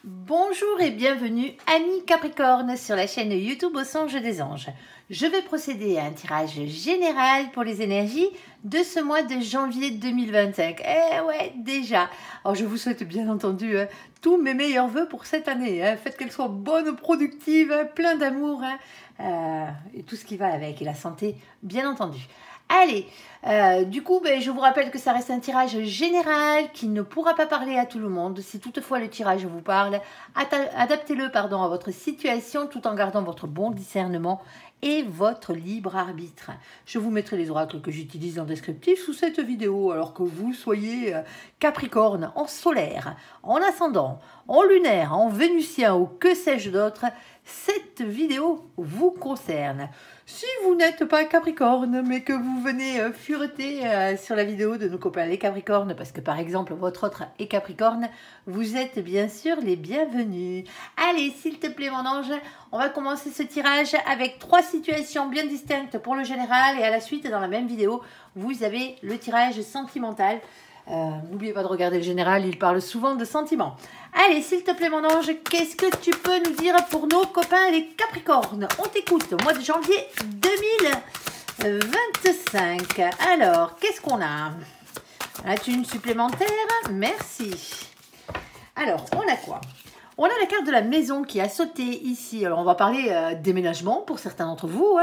Bonjour et bienvenue Annie Capricorne sur la chaîne YouTube Au Songe des Anges. Je vais procéder à un tirage général pour les énergies de ce mois de janvier 2025. Eh ouais, déjà. Alors je vous souhaite bien entendu tous mes meilleurs vœux pour cette année. Faites qu'elle soit bonne, productive, plein d'amour et tout ce qui va avec. Et la santé, bien entendu. Allez, du coup, je vous rappelle que ça reste un tirage général qui ne pourra pas parler à tout le monde. Si toutefois le tirage vous parle, adaptez-le à votre situation tout en gardant votre bon discernement et votre libre arbitre. Je vous mettrai les oracles que j'utilise en descriptif sous cette vidéo, alors que vous soyez Capricorne, en solaire, en ascendant, en lunaire, en vénusien ou que sais-je d'autre, cette vidéo vous concerne. Si vous n'êtes pas Capricorne, mais que vous venez fureter sur la vidéo de nos copains les Capricornes, parce que par exemple votre autre est Capricorne, vous êtes bien sûr les bienvenus. Allez, s'il te plaît mon ange, on va commencer ce tirage avec 3 situations bien distinctes pour le général, et à la suite dans la même vidéo, vous avez le tirage sentimental. N'oubliez pas de regarder le général, il parle souvent de sentiments. Allez, s'il te plaît mon ange, qu'est-ce que tu peux nous dire pour nos copains les Capricornes? On t'écoute, mois de janvier 2025. Alors, qu'est-ce qu'on a? As-tu une supplémentaire? Merci. Alors, on a quoi? On a la carte de la maison qui a sauté ici. Alors, on va parler déménagement pour certains d'entre vous.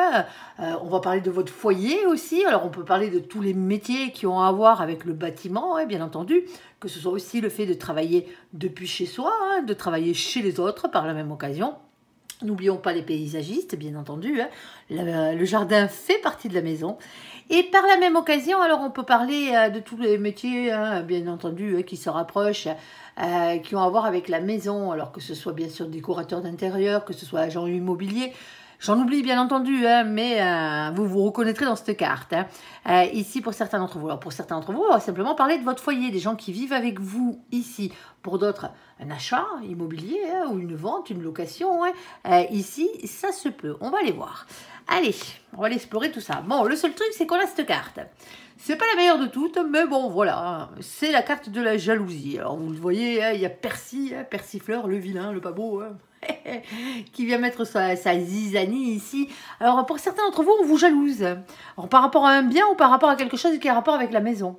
On va parler de votre foyer aussi. Alors, on peut parler de tous les métiers qui ont à voir avec le bâtiment, bien entendu. Que ce soit aussi le fait de travailler depuis chez soi, de travailler chez les autres par la même occasion. N'oublions pas les paysagistes, bien entendu. Le jardin fait partie de la maison. Et par la même occasion, alors on peut parler de tous les métiers, bien entendu, qui se rapprochent, qui ont à voir avec la maison. Alors que ce soit bien sûr décorateur d'intérieur, que ce soit agent immobilier. J'en oublie bien entendu, mais vous vous reconnaîtrez dans cette carte. Ici, pour certains d'entre vous. Alors, pour certains d'entre vous, on va simplement parler de votre foyer, des gens qui vivent avec vous ici. Pour d'autres, un achat immobilier ou une vente, une location. Ici, ça se peut. On va aller voir. Allez, on va aller explorer tout ça. Bon, le seul truc, c'est qu'on a cette carte. C'est pas la meilleure de toutes, mais bon, voilà. C'est la carte de la jalousie. Alors, vous le voyez, il y a Percy, Persifleur, le vilain, le pas beau, qui vient mettre sa zizanie ici. Alors, pour certains d'entre vous, on vous jalouse. Alors, par rapport à un bien ou par rapport à quelque chose qui a rapport avec la maison.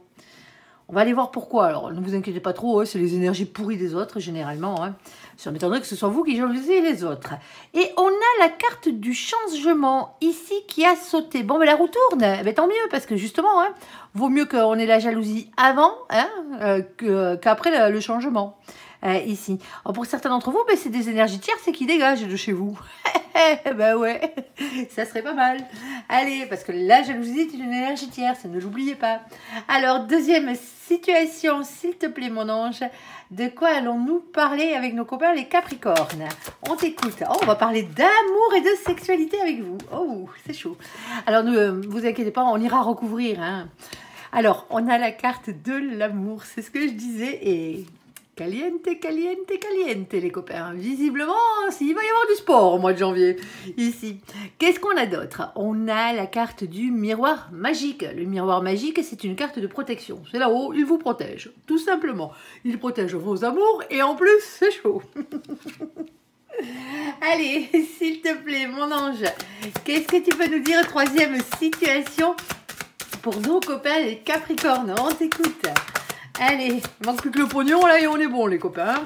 On va aller voir pourquoi. Alors, ne vous inquiétez pas trop, c'est les énergies pourries des autres, généralement. Ça m'étonnerait que ce soit vous qui jalousez les autres. Et on a la carte du changement, ici, qui a sauté. Bon, mais la roue tourne. Tant mieux, parce que justement, vaut mieux qu'on ait la jalousie avant qu'après le changement. Ici. Alors, pour certains d'entre vous, c'est des énergies tierces qui dégagent de chez vous. Ouais, ça serait pas mal. Allez, parce que la jalousie est une énergie tierce, ne l'oubliez pas. Alors, deuxième situation, s'il te plaît mon ange, de quoi allons-nous parler avec nos copains les Capricornes? On t'écoute. Oh, on va parler d'amour et de sexualité avec vous. Oh, c'est chaud. Alors, ne vous inquiétez pas, on ira recouvrir. Alors, on a la carte de l'amour, c'est ce que je disais, et... Caliente, caliente, caliente, les copains. Visiblement, il va y avoir du sport au mois de janvier, ici. Qu'est-ce qu'on a d'autre? On a la carte du miroir magique. Le miroir magique, c'est une carte de protection. C'est là-haut, il vous protège, tout simplement. Il protège vos amours et en plus, c'est chaud. Allez, s'il te plaît, mon ange, qu'est-ce que tu peux nous dire? Troisième situation pour nos copains les Capricornes. On t'écoute. Allez, il manque plus que le pognon là et on est bon les copains.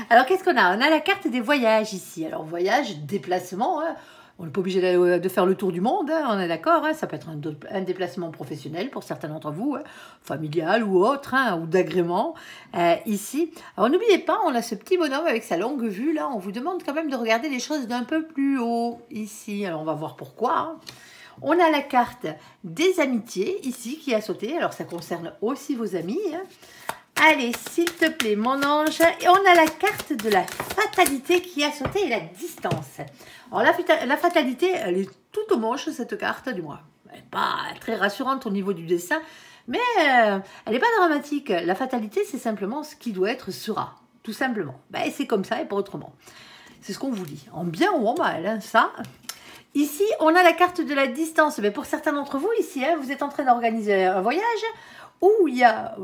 Alors qu'est-ce qu'on a? On a la carte des voyages ici. Alors voyage, déplacement, on n'est pas obligé de faire le tour du monde, on est d'accord, ça peut être un déplacement professionnel pour certains d'entre vous, familial ou autre, ou d'agrément, ici. Alors n'oubliez pas, on a ce petit bonhomme avec sa longue vue là, on vous demande quand même de regarder les choses d'un peu plus haut ici. Alors on va voir pourquoi. On a la carte des amitiés ici qui a sauté. Alors ça concerne aussi vos amis. Allez, s'il te plaît, mon ange. Et on a la carte de la fatalité qui a sauté et la distance. Alors la fatalité, elle est tout moche cette carte du moins. Elle n'est pas très rassurante au niveau du dessin. Mais elle n'est pas dramatique. La fatalité, c'est simplement ce qui doit être sera. Tout simplement. C'est comme ça et pas autrement. C'est ce qu'on vous dit. En bien ou en mal, ça... Ici, on a la carte de la distance. Mais pour certains d'entre vous, ici, vous êtes en train d'organiser un voyage où il y a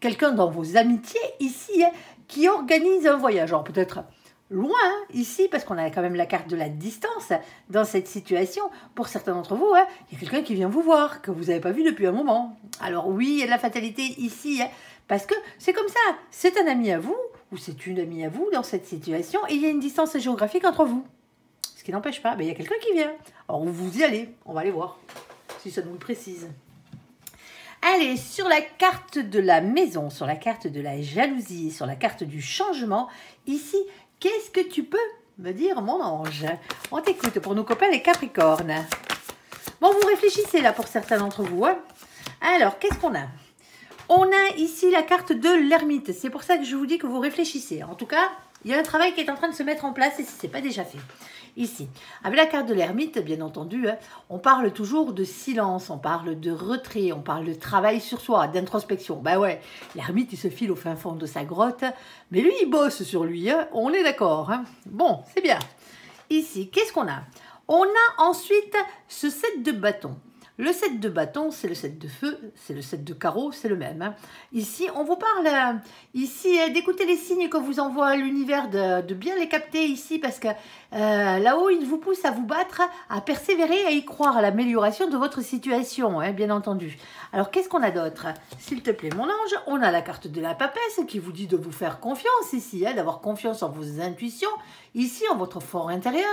quelqu'un dans vos amitiés, ici, qui organise un voyage. Alors peut-être loin ici, parce qu'on a quand même la carte de la distance dans cette situation. Pour certains d'entre vous, il y a quelqu'un qui vient vous voir, que vous n'avez pas vu depuis un moment. Alors oui, il y a de la fatalité ici, parce que c'est comme ça. C'est un ami à vous, ou c'est une amie à vous dans cette situation, et il y a une distance géographique entre vous. Ce qui n'empêche pas, il y a quelqu'un qui vient. Alors vous y allez, on va aller voir, si ça nous le précise. Allez, sur la carte de la maison, sur la carte de la jalousie, sur la carte du changement, ici, qu'est-ce que tu peux me dire, mon ange? On t'écoute pour nos copains les Capricornes. Bon, vous réfléchissez là pour certains d'entre vous. Alors, qu'est-ce qu'on a? On a ici la carte de l'ermite. C'est pour ça que je vous dis que vous réfléchissez. En tout cas, il y a un travail qui est en train de se mettre en place et si ce n'est pas déjà fait. Ici, avec la carte de l'ermite, bien entendu, on parle toujours de silence, on parle de retrait, on parle de travail sur soi, d'introspection. Ben ouais, l'ermite, il se file au fin fond de sa grotte, mais lui, il bosse sur lui, on est d'accord. Bon, c'est bien. Ici, qu'est-ce qu'on a? On a ensuite ce 7 de bâton. Le 7 de bâton, c'est le 7 de feu, c'est le 7 de carreau, c'est le même. Ici, on vous parle ici d'écouter les signes que vous envoie l'univers, de bien les capter ici, parce que là-haut, il vous pousse à vous battre, à persévérer, à y croire à l'amélioration de votre situation, bien entendu. Alors, qu'est-ce qu'on a d'autre? S'il te plaît, mon ange, on a la carte de la papesse qui vous dit de vous faire confiance ici, d'avoir confiance en vos intuitions, ici, en votre fort intérieur.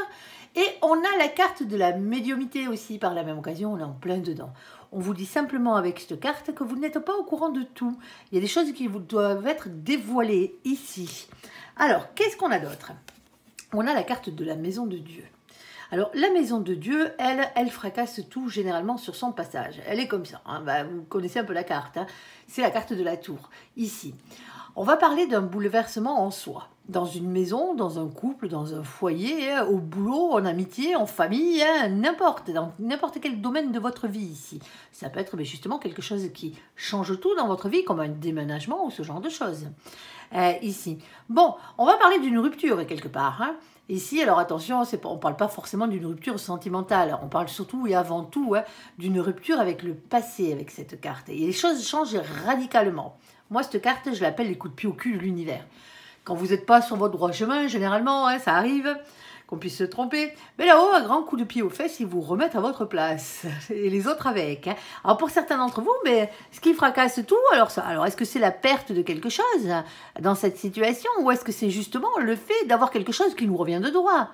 Et on a la carte de la médiumnité aussi, par la même occasion, on est en plein dedans. On vous dit simplement avec cette carte que vous n'êtes pas au courant de tout. Il y a des choses qui vous doivent être dévoilées ici. Alors, qu'est-ce qu'on a d'autre? On a la carte de la maison de Dieu. Alors, la maison de Dieu, elle fracasse tout généralement sur son passage. Elle est comme ça. Vous connaissez un peu la carte. C'est la carte de la tour, ici. On va parler d'un bouleversement en soi. Dans une maison, dans un couple, dans un foyer, au boulot, en amitié, en famille, n'importe, dans n'importe quel domaine de votre vie ici. Ça peut être justement quelque chose qui change tout dans votre vie, comme un déménagement ou ce genre de choses. Ici. Bon, on va parler d'une rupture quelque part. Ici, alors attention, on ne parle pas forcément d'une rupture sentimentale, on parle surtout et avant tout d'une rupture avec le passé, avec cette carte. Et les choses changent radicalement. Moi, cette carte, je l'appelle les coups de pied au cul de l'univers. Quand vous n'êtes pas sur votre droit chemin, généralement, ça arrive qu'on puisse se tromper. Mais là-haut, un grand coup de pied aux fesses, ils vous remettent à votre place. Et les autres avec. Alors, pour certains d'entre vous, mais ce qui fracasse tout, alors est-ce que c'est la perte de quelque chose dans cette situation? Ou est-ce que c'est justement le fait d'avoir quelque chose qui nous revient de droit?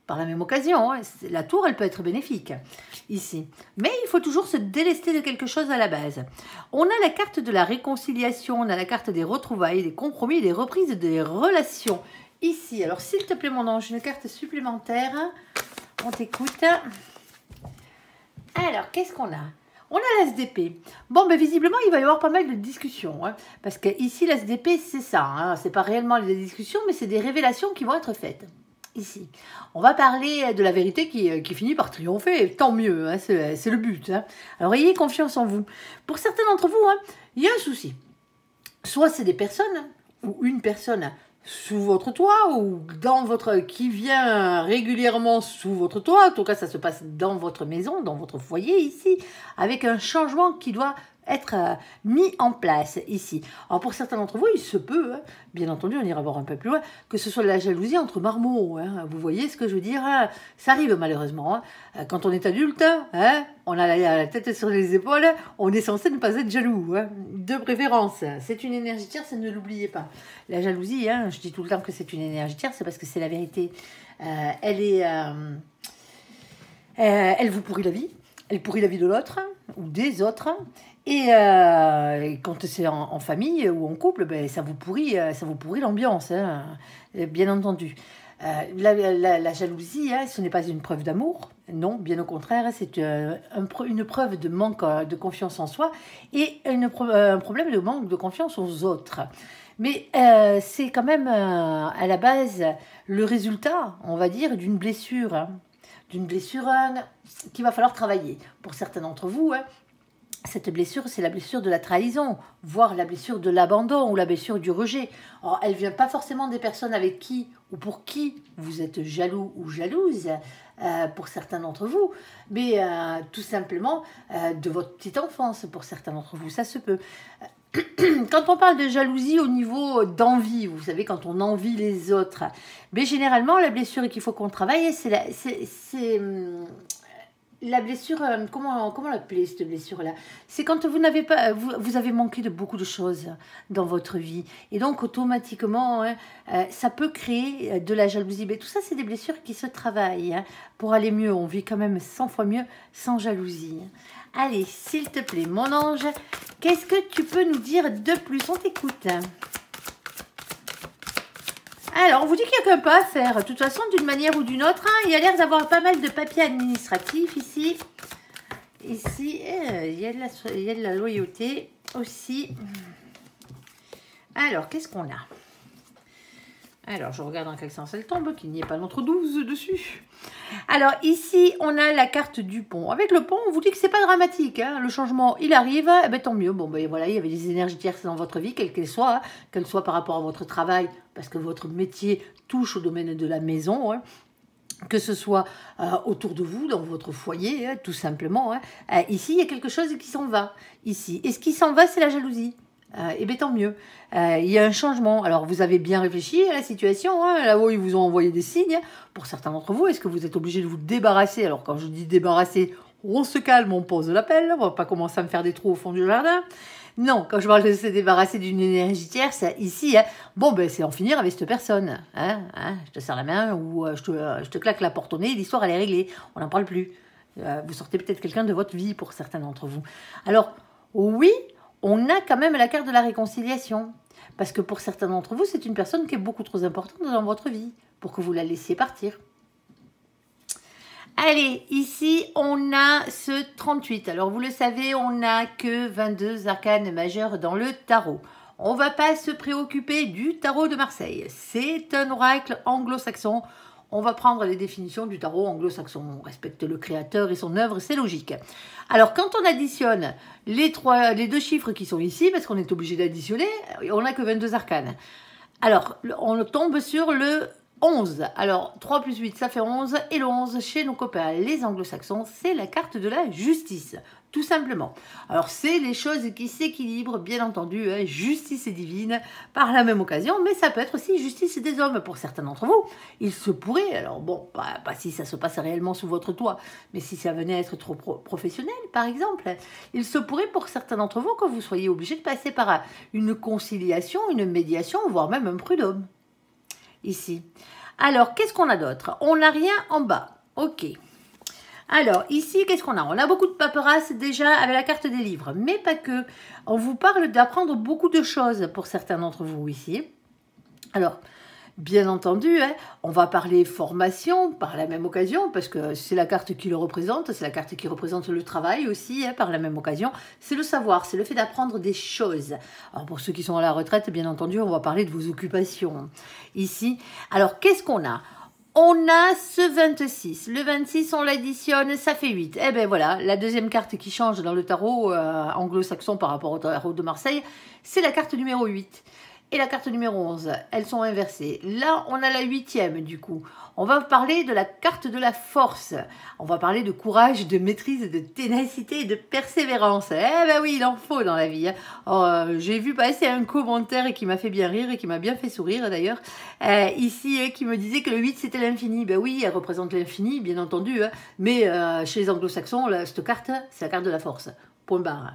Par la même occasion, la tour, elle peut être bénéfique ici. Mais il faut toujours se délester de quelque chose à la base. On a la carte de la réconciliation, on a la carte des retrouvailles, des compromis, des reprises des relations. Ici, alors s'il te plaît mon ange, une carte supplémentaire. On t'écoute. Alors, qu'est-ce qu'on a? On a l'ASDP. Bon, visiblement, il va y avoir pas mal de discussions. Parce que ici, l'ASDP, c'est ça. C'est pas réellement des discussions, mais c'est des révélations qui vont être faites. Ici, on va parler de la vérité qui finit par triompher, tant mieux, c'est le but. Alors ayez confiance en vous. Pour certains d'entre vous, il y a un souci. Soit c'est des personnes, ou une personne sous votre toit, ou qui vient régulièrement sous votre toit, en tout cas ça se passe dans votre maison, dans votre foyer ici, avec un changement qui doit être mis en place ici. Alors pour certains d'entre vous, il se peut, bien entendu, on ira voir un peu plus loin, que ce soit de la jalousie entre marmots. Vous voyez ce que je veux dire? Ça arrive malheureusement. Quand on est adulte, on a la tête sur les épaules, on est censé ne pas être jaloux, de préférence. C'est une énergie tierce, ne l'oubliez pas. La jalousie, je dis tout le temps que c'est une énergie tierce, c'est parce que c'est la vérité. Elle vous pourrit la vie. Elle pourrit la vie de l'autre ou des autres. Et quand c'est en famille ou en couple, ça vous pourrit l'ambiance, bien entendu. La jalousie, ce n'est pas une preuve d'amour, non, bien au contraire, c'est une preuve de manque de confiance en soi et un problème de manque de confiance aux autres. Mais c'est quand même à la base le résultat, on va dire, d'une blessure. D'une blessure qu'il va falloir travailler. Pour certains d'entre vous, cette blessure, c'est la blessure de la trahison, voire la blessure de l'abandon ou la blessure du rejet. Alors, elle ne vient pas forcément des personnes avec qui ou pour qui vous êtes jaloux ou jalouse, pour certains d'entre vous, mais tout simplement de votre petite enfance, pour certains d'entre vous, ça se peut. Quand on parle de jalousie au niveau d'envie, vous savez, quand on envie les autres, mais généralement, la blessure qu'il faut qu'on travaille, c'est la blessure, comment l'appeler cette blessure-là? C'est quand vous n'avez pas, vous avez manqué de beaucoup de choses dans votre vie. Et donc, automatiquement, hein, ça peut créer de la jalousie. Mais tout ça, c'est des blessures qui se travaillent. Hein. Pour aller mieux, on vit quand même 100 fois mieux sans jalousie. Allez, s'il te plaît, mon ange, qu'est-ce que tu peux nous dire de plus? On t'écoute. Alors, on vous dit qu'il n'y a qu'un pas à faire. De toute façon, d'une manière ou d'une autre, hein, il y a l'air d'avoir pas mal de papiers administratifs ici. Ici, il y a de la loyauté aussi. Alors, qu'est-ce qu'on a? Alors, je regarde dans quel sens elle tombe, qu'il n'y ait pas notre 12 dessus. Alors, ici, on a la carte du pont. Avec le pont, on vous dit que c'est pas dramatique. Hein. Le changement, il arrive, eh ben, tant mieux. Bon, ben voilà, il y avait des énergies tierces dans votre vie, quelles qu'elles soient par rapport à votre travail, parce que votre métier touche au domaine de la maison, hein. Que ce soit autour de vous, dans votre foyer, hein, tout simplement. Hein. Ici, il y a quelque chose qui s'en va. Ici. Et ce qui s'en va, c'est la jalousie. Et bien tant mieux. Il y a un changement. Alors vous avez bien réfléchi à la situation. Hein, là-haut, ils vous ont envoyé des signes. Pour certains d'entre vous, est-ce que vous êtes obligé de vous débarrasser? Alors quand je dis débarrasser, on se calme, on pose l'appel. On va pas commencer à me faire des trous au fond du jardin. Non, quand je parle de se débarrasser d'une énergie tierce, ici, hein, bon, ben c'est en finir avec cette personne. Hein, je te serre la main ou je te claque la porte au nez, l'histoire elle est réglée. On n'en parle plus. Vous sortez peut-être quelqu'un de votre vie pour certains d'entre vous. Alors, oui, on a quand même la carte de la réconciliation. Parce que pour certains d'entre vous, c'est une personne qui est beaucoup trop importante dans votre vie pour que vous la laissiez partir. Allez, ici, on a ce 38. Alors, vous le savez, on n'a que 22 arcanes majeures dans le tarot. On ne va pas se préoccuper du tarot de Marseille. C'est un oracle anglo-saxon. On va prendre les définitions du tarot anglo-saxon. On respecte le créateur et son œuvre, c'est logique. Alors, quand on additionne les deux chiffres qui sont ici, parce qu'on est obligé d'additionner, on n'a que 22 arcanes. Alors, on tombe sur le 11. Alors, 3 plus 8, ça fait 11. Et le 11, chez nos copains, les anglo-saxons, c'est la carte de la justice. Tout simplement. Alors, c'est les choses qui s'équilibrent, bien entendu, hein, justice et divine, par la même occasion, mais ça peut être aussi justice des hommes pour certains d'entre vous. Il se pourrait, alors bon, pas si ça se passe réellement sous votre toit, mais si ça venait à être trop professionnel, par exemple, il se pourrait pour certains d'entre vous que vous soyez obligé de passer par une conciliation, une médiation, voire même un prud'homme. Ici. Alors, qu'est-ce qu'on a d'autre? On n'a rien en bas. Ok. Alors, ici, qu'est-ce qu'on a? On a beaucoup de paperasse déjà avec la carte des livres, mais pas que. On vous parle d'apprendre beaucoup de choses pour certains d'entre vous ici. Alors, bien entendu, hein, on va parler formation par la même occasion, parce que c'est la carte qui le représente, c'est la carte qui représente le travail aussi, hein, par la même occasion. C'est le savoir, c'est le fait d'apprendre des choses. Alors, pour ceux qui sont à la retraite, bien entendu, on va parler de vos occupations ici. Alors, qu'est-ce qu'on a? On a ce 26. Le 26, on l'additionne, ça fait 8. Eh bien voilà, la deuxième carte qui change dans le tarot anglo-saxon par rapport au tarot de Marseille, c'est la carte numéro 8. Et la carte numéro 11, elles sont inversées. Là, on a la 8e du coup. On va parler de la carte de la force. On va parler de courage, de maîtrise, de ténacité et de persévérance. Eh ben oui, il en faut dans la vie. Hein. Oh, j'ai vu passer un commentaire qui m'a fait bien rire et qui m'a bien fait sourire d'ailleurs. Ici, qui me disait que le 8 c'était l'infini. Ben oui, elle représente l'infini, bien entendu. Hein. Mais chez les anglo-saxons, cette carte, c'est la carte de la force. Point barre.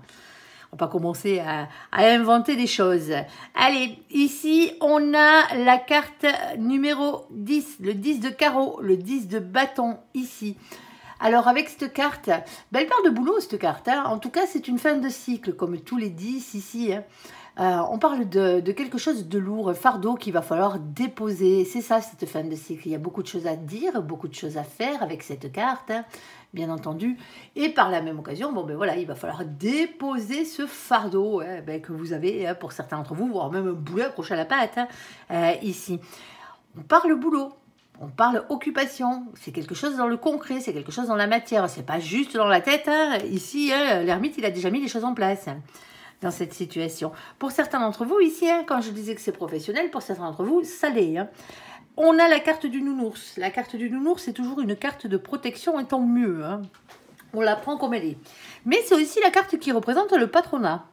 On va pas commencer à inventer des choses. Allez, ici, on a la carte numéro 10, le 10 de carreau, le 10 de bâton, ici. Alors, avec cette carte, ben, elle parle de boulot, cette carte. Hein. En tout cas, c'est une fin de cycle, comme tous les 10 ici. Hein. On parle de quelque chose de lourd, un fardeau qu'il va falloir déposer. C'est ça, cette fin de cycle. Il y a beaucoup de choses à dire, beaucoup de choses à faire avec cette carte, hein, bien entendu. Et par la même occasion, bon, ben voilà, il va falloir déposer ce fardeau hein, ben, que vous avez, hein, pour certains d'entre vous, voire même un boulet accroché à la patte, hein, ici. On parle boulot. On parle occupation, c'est quelque chose dans le concret, c'est quelque chose dans la matière, c'est pas juste dans la tête. Hein. Ici, hein, l'ermite, il a déjà mis les choses en place hein, dans cette situation. Pour certains d'entre vous, ici, hein, quand je disais que c'est professionnel, pour certains d'entre vous, ça l'est. Hein. On a la carte du nounours. La carte du nounours, c'est toujours une carte de protection, et tant mieux. Hein. On la prend comme elle est. Mais c'est aussi la carte qui représente le patronat.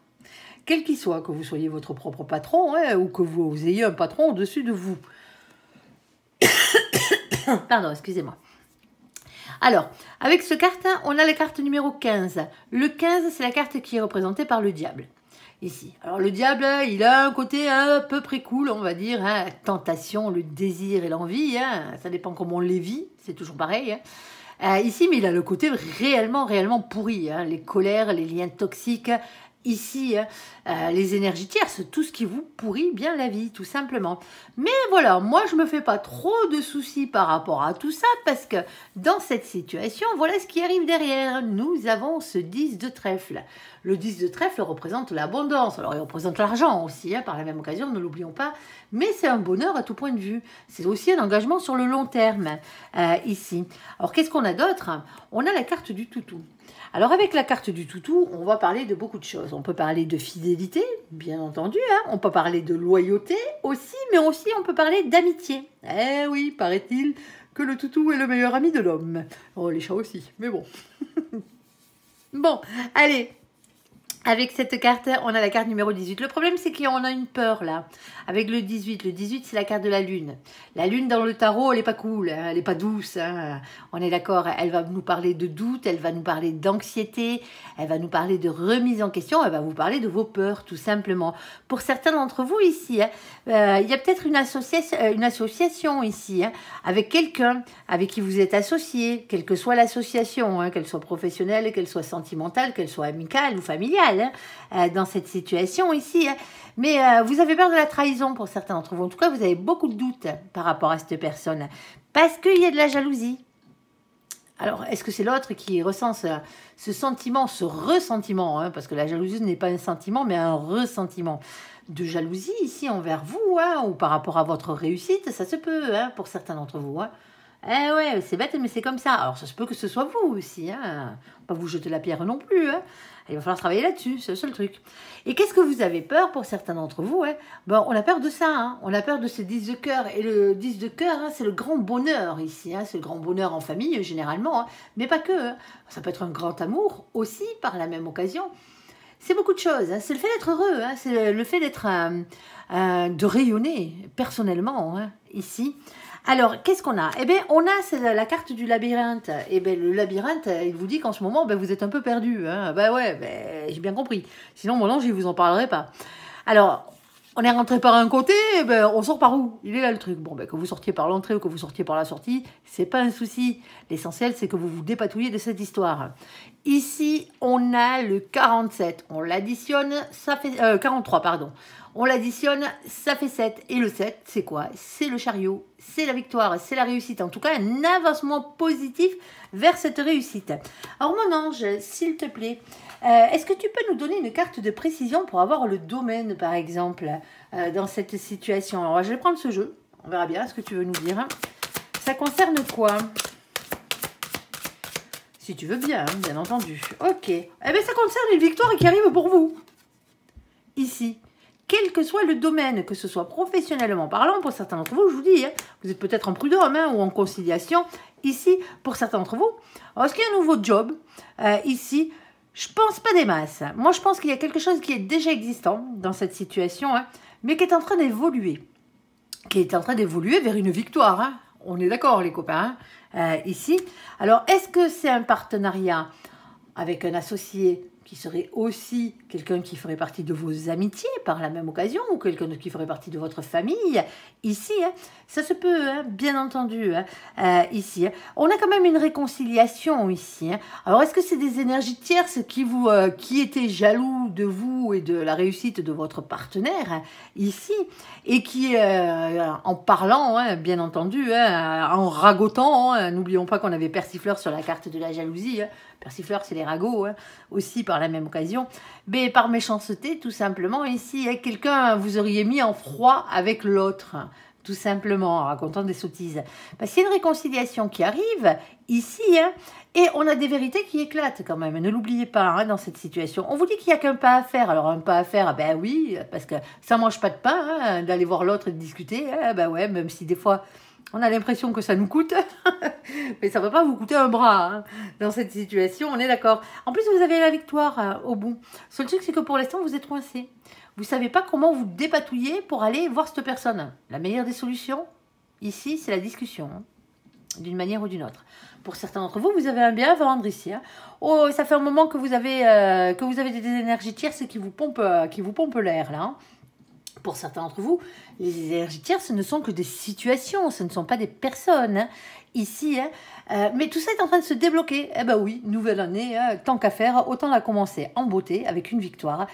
quel qu'il soit, que vous soyez votre propre patron ou que vous ayez un patron au-dessus de vous. Pardon, excusez-moi. Alors, avec ce carte, on a la carte numéro 15. Le 15, c'est la carte qui est représentée par le diable. Ici. Alors, le diable, il a un côté à peu près cool, on va dire. La tentation, le désir et l'envie. Ça dépend comment on les vit. C'est toujours pareil. Ici, mais il a le côté réellement pourri. Les colères, les liens toxiques. Ici, les énergies tierces, tout ce qui vous pourrit bien la vie, tout simplement. Mais voilà, moi, je me fais pas trop de soucis par rapport à tout ça, parce que dans cette situation, voilà ce qui arrive derrière. Nous avons ce 10 de trèfle. Le 10 de trèfle représente l'abondance. Alors, il représente l'argent aussi, par la même occasion, ne l'oublions pas. Mais c'est un bonheur à tout point de vue. C'est aussi un engagement sur le long terme, ici. Alors, qu'est-ce qu'on a d'autre? On a la carte du toutou. Alors, avec la carte du toutou, on va parler de beaucoup de choses. On peut parler de fidélité, bien entendu. On peut parler de loyauté aussi, mais aussi on peut parler d'amitié. Eh oui, paraît-il que le toutou est le meilleur ami de l'homme. Oh, les chats aussi, mais bon. Bon, allez. Avec cette carte, on a la carte numéro 18. Le problème, c'est qu'on a une peur, là. Avec le 18. Le 18, c'est la carte de la lune. La lune, dans le tarot, elle n'est pas cool. Elle n'est pas douce. On est d'accord. Elle va nous parler de doute. Elle va nous parler d'anxiété. Elle va nous parler de remise en question. Elle va vous parler de vos peurs, tout simplement. Pour certains d'entre vous, ici, il y a peut-être une association ici, avec quelqu'un avec qui vous êtes associé, quelle que soit l'association, qu'elle soit professionnelle, qu'elle soit sentimentale, qu'elle soit amicale ou familiale. Dans cette situation ici. Mais vous avez peur de la trahison pour certains d'entre vous. En tout cas, vous avez beaucoup de doutes par rapport à cette personne. Parce qu'il y a de la jalousie. Alors, est-ce que c'est l'autre qui ressent ce sentiment, ce ressentiment, parce que la jalousie n'est pas un sentiment, mais un ressentiment de jalousie ici envers vous, ou par rapport à votre réussite, ça se peut pour certains d'entre vous. Eh ouais, c'est bête, mais c'est comme ça. Alors, ça se peut que ce soit vous aussi. Pas vous jeter la pierre non plus. Il va falloir travailler là-dessus, c'est le seul truc. Et qu'est-ce que vous avez peur pour certains d'entre vous Ben, on a peur de ça. On a peur de ce 10 de cœur. Et le 10 de cœur, c'est le grand bonheur ici. C'est le grand bonheur en famille, généralement. Mais pas que. Ça peut être un grand amour aussi, par la même occasion. C'est beaucoup de choses. C'est le fait d'être heureux. C'est le fait d'être... de rayonner personnellement, ici. Alors, qu'est-ce qu'on a? Eh bien, on a la carte du labyrinthe. Eh bien, le labyrinthe, il vous dit qu'en ce moment, vous êtes un peu perdu. Ben ouais, j'ai bien compris. Sinon, mon ange, je ne vous en parlerai pas. Alors, on est rentré par un côté, on sort par où? Il est là le truc. Bon, que vous sortiez par l'entrée ou que vous sortiez par la sortie, c'est pas un souci. L'essentiel, c'est que vous vous dépatouillez de cette histoire. Ici, on a le 47. On l'additionne, ça fait... 43, pardon. On l'additionne, ça fait 7. Et le 7, c'est quoi? C'est le chariot, c'est la victoire, c'est la réussite. En tout cas, un avancement positif vers cette réussite. Alors, mon ange, s'il te plaît, est-ce que tu peux nous donner une carte de précision pour avoir le domaine, par exemple, dans cette situation? Alors, je vais prendre ce jeu. On verra bien ce que tu veux nous dire. Ça concerne quoi? Si tu veux bien, bien entendu. Ok. Eh bien, ça concerne une victoire qui arrive pour vous. Ici. Quel que soit le domaine, que ce soit professionnellement parlant, pour certains d'entre vous, je vous dis, vous êtes peut-être en prud'homme ou en conciliation. Ici, pour certains d'entre vous, est-ce qu'il y a un nouveau job? Ici, je pense pas des masses. Moi, je pense qu'il y a quelque chose qui est déjà existant dans cette situation, mais qui est en train d'évoluer. Qui est en train d'évoluer vers une victoire. On est d'accord, les copains, ici. Alors, est-ce que c'est un partenariat avec un associé qui serait aussi quelqu'un qui ferait partie de vos amitiés par la même occasion, ou quelqu'un qui ferait partie de votre famille, ici, ça se peut, bien entendu, ici. On a quand même une réconciliation ici. Alors, est-ce que c'est des énergies tierces qui étaient jaloux de vous et de la réussite de votre partenaire, ici, et qui, en parlant, bien entendu, en ragotant, n'oublions pas qu'on avait Persifleur sur la carte de la jalousie, Persifleur, c'est les ragots, aussi par la même occasion. Mais par méchanceté, tout simplement, ici, quelqu'un vous auriez mis en froid avec l'autre, tout simplement, en racontant des sottises. Parce qu'il y a une réconciliation qui arrive, ici, et on a des vérités qui éclatent quand même. Ne l'oubliez pas, dans cette situation. On vous dit qu'il n'y a qu'un pas à faire. Alors, un pas à faire, ben oui, parce que ça ne mange pas de pain, d'aller voir l'autre et de discuter. Ben ouais, même si des fois... On a l'impression que ça nous coûte, mais ça ne va pas vous coûter un bras hein, dans cette situation, on est d'accord. En plus, vous avez la victoire au bout. Seul truc, c'est que pour l'instant, vous êtes coincé. Vous ne savez pas comment vous dépatouiller pour aller voir cette personne. La meilleure des solutions, ici, c'est la discussion, hein, d'une manière ou d'une autre. Pour certains d'entre vous, vous avez un bien à vendre ici. Hein. Oh, ça fait un moment que vous avez des énergies tierces qui vous pompent l'air, là. Hein. Pour certains d'entre vous, les énergies tierces, ce ne sont que des situations, ce ne sont pas des personnes. Hein. Ici, hein. Mais tout ça est en train de se débloquer. Eh ben oui, nouvelle année, hein, tant qu'à faire, autant la commencer en beauté, avec une victoire.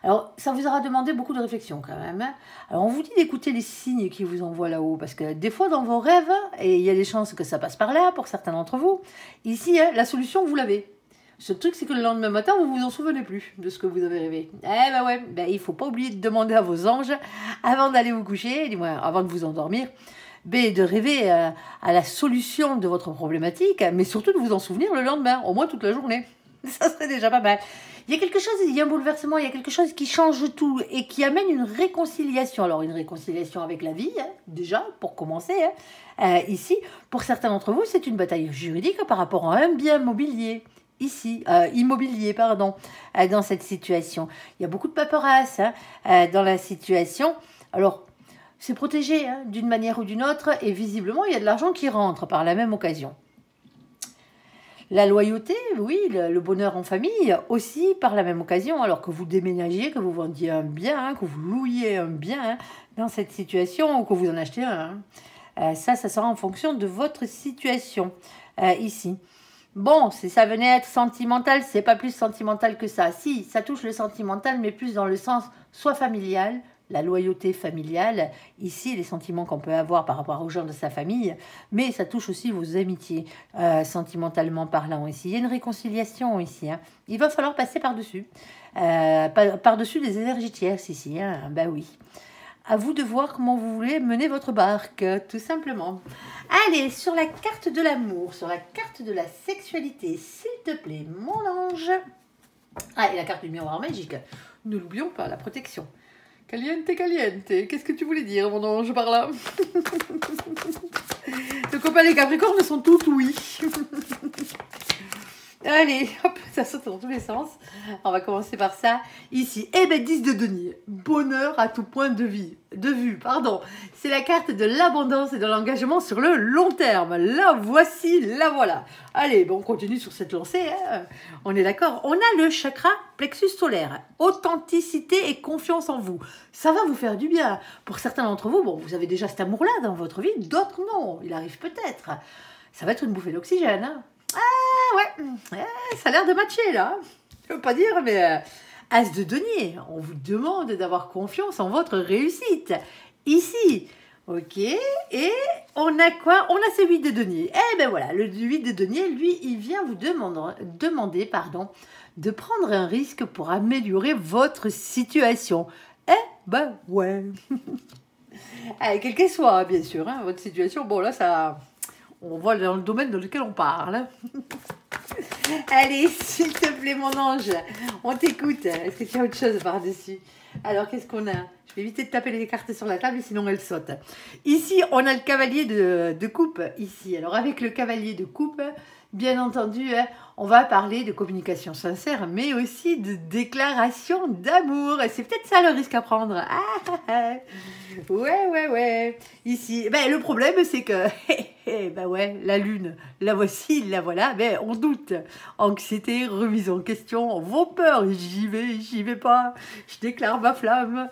Alors, ça vous aura demandé beaucoup de réflexion quand même. Hein. Alors, on vous dit d'écouter les signes qui vous envoient là-haut, parce que des fois, dans vos rêves, et il y a des chances que ça passe par là, pour certains d'entre vous, ici, hein, la solution, vous l'avez. Ce truc, c'est que le lendemain matin, vous ne vous en souvenez plus de ce que vous avez rêvé. Eh ben ouais, il ne faut pas oublier de demander à vos anges, avant d'aller vous coucher, du moins avant de vous endormir, de rêver à la solution de votre problématique, mais surtout de vous en souvenir le lendemain, au moins toute la journée. Ça serait déjà pas mal. Il y a quelque chose, il y a un bouleversement, il y a quelque chose qui change tout et qui amène une réconciliation. Alors, une réconciliation avec la vie, hein, déjà, pour commencer. Hein. Ici, pour certains d'entre vous, c'est une bataille juridique par rapport à un bien mobilier. Ici, immobilier, pardon, dans cette situation. Il y a beaucoup de paperasse hein, dans la situation. Alors, c'est protégé hein, d'une manière ou d'une autre et visiblement, il y a de l'argent qui rentre par la même occasion. La loyauté, oui, le bonheur en famille, aussi par la même occasion, alors que vous déménagiez, que vous vendiez un bien, hein, que vous louiez un bien hein, dans cette situation ou que vous en achetez un. Hein. Ça sera en fonction de votre situation ici. Bon, si ça venait être sentimental, c'est pas plus sentimental que ça. Si, ça touche le sentimental, mais plus dans le sens soit familial, la loyauté familiale, ici, les sentiments qu'on peut avoir par rapport aux gens de sa famille, mais ça touche aussi vos amitiés, sentimentalement parlant ici. Il y a une réconciliation ici. Hein. Il va falloir passer par-dessus. Par-dessus les énergies tierces ici. Hein. Ben oui. À vous de voir comment vous voulez mener votre barque, tout simplement. Allez, sur la carte de l'amour, sur la carte de la sexualité, s'il te plaît, mon ange. Ah, et la carte du miroir magique. Ne l'oublions pas, la protection. Caliente, caliente. Qu'est-ce que tu voulais dire, mon ange, par là? Le copain les Capricornes sont tout oui. Allez, hop, ça saute dans tous les sens. On va commencer par ça. Ici, 10 de denier. Bonheur à tout point de vue, pardon. C'est la carte de l'abondance et de l'engagement sur le long terme. La voici, la voilà. Allez, on continue sur cette lancée. Hein. On est d'accord. On a le chakra plexus solaire. Authenticité et confiance en vous. Ça va vous faire du bien. Pour certains d'entre vous, vous avez déjà cet amour-là dans votre vie. D'autres, non. Il arrive peut-être. Ça va être une bouffée d'oxygène. Hein. Ah ouais, ça a l'air de matcher là. Je veux pas dire, mais As de denier, on vous demande d'avoir confiance en votre réussite. Ici, ok, et on a quoi? On a ce 8 de denier. Eh ben voilà, le 8 de denier, lui, il vient vous demander de prendre un risque pour améliorer votre situation. Eh ben ouais. Allez, quelle qu'elle soit, bien sûr, hein, votre situation, bon là, ça... On voit dans le domaine dans lequel on parle. Allez, s'il te plaît, mon ange, on t'écoute. Est-ce que tu as autre chose par-dessus? Alors, qu'est-ce qu'on a? Je vais éviter de taper les cartes sur la table, sinon elles sautent. Ici, on a le cavalier de coupe. Ici, alors avec le cavalier de coupe, bien entendu, on va parler de communication sincère, mais aussi de déclaration d'amour. Et c'est peut-être ça le risque à prendre. Ah, ouais. Ici, le problème, c'est que... la lune, la voici, la voilà, mais on doute. Anxiété, remise en question, vos peurs, j'y vais pas, je déclare ma flamme,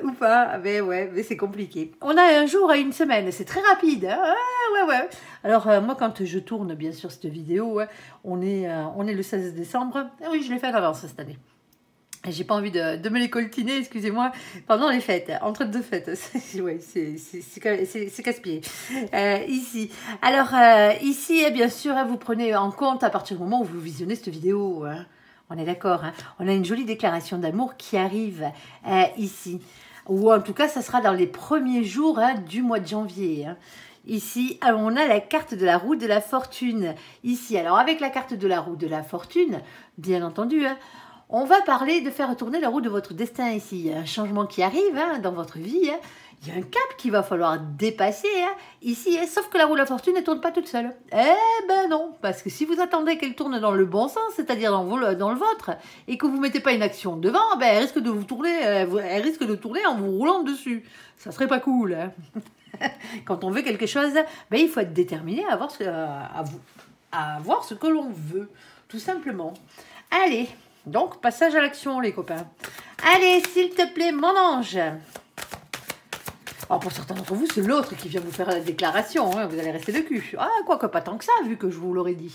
ou pas, mais c'est compliqué. On a un jour à une semaine, c'est très rapide, hein. Ouais. Alors, moi, quand je tourne, bien sûr, cette vidéo, on est le 16 décembre, oui, je l'ai fait en avance cette année. J'ai pas envie de me les coltiner, excusez-moi, pendant les fêtes, entre deux fêtes. Ouais, c'est casse-pied. Ici. Alors, ici, bien sûr, vous prenez en compte à partir du moment où vous visionnez cette vidéo. Hein. On est d'accord. Hein. On a une jolie déclaration d'amour qui arrive ici. Ou en tout cas, ça sera dans les premiers jours du mois de janvier. Hein. Ici, on a la carte de la roue de la fortune. Ici, alors avec la carte de la roue de la fortune, bien entendu, on va parler de faire tourner la roue de votre destin ici. Il y a un changement qui arrive dans votre vie. Il y a un cap qu'il va falloir dépasser ici, sauf que la roue de la fortune ne tourne pas toute seule. Eh ben non, parce que si vous attendez qu'elle tourne dans le bon sens, c'est-à-dire dans le vôtre, et que vous ne mettez pas une action devant, ben, elle risque de vous tourner, elle risque de tourner en vous roulant dessus. Ça serait pas cool. Quand on veut quelque chose, ben, il faut être déterminé à voir ce que l'on veut, tout simplement. Allez, donc passage à l'action les copains. Allez, s'il te plaît, mon ange. Alors pour certains d'entre vous, c'est l'autre qui vient vous faire la déclaration, vous allez rester de cul. Ah, quoique pas tant que ça, vu que je vous l'aurais dit.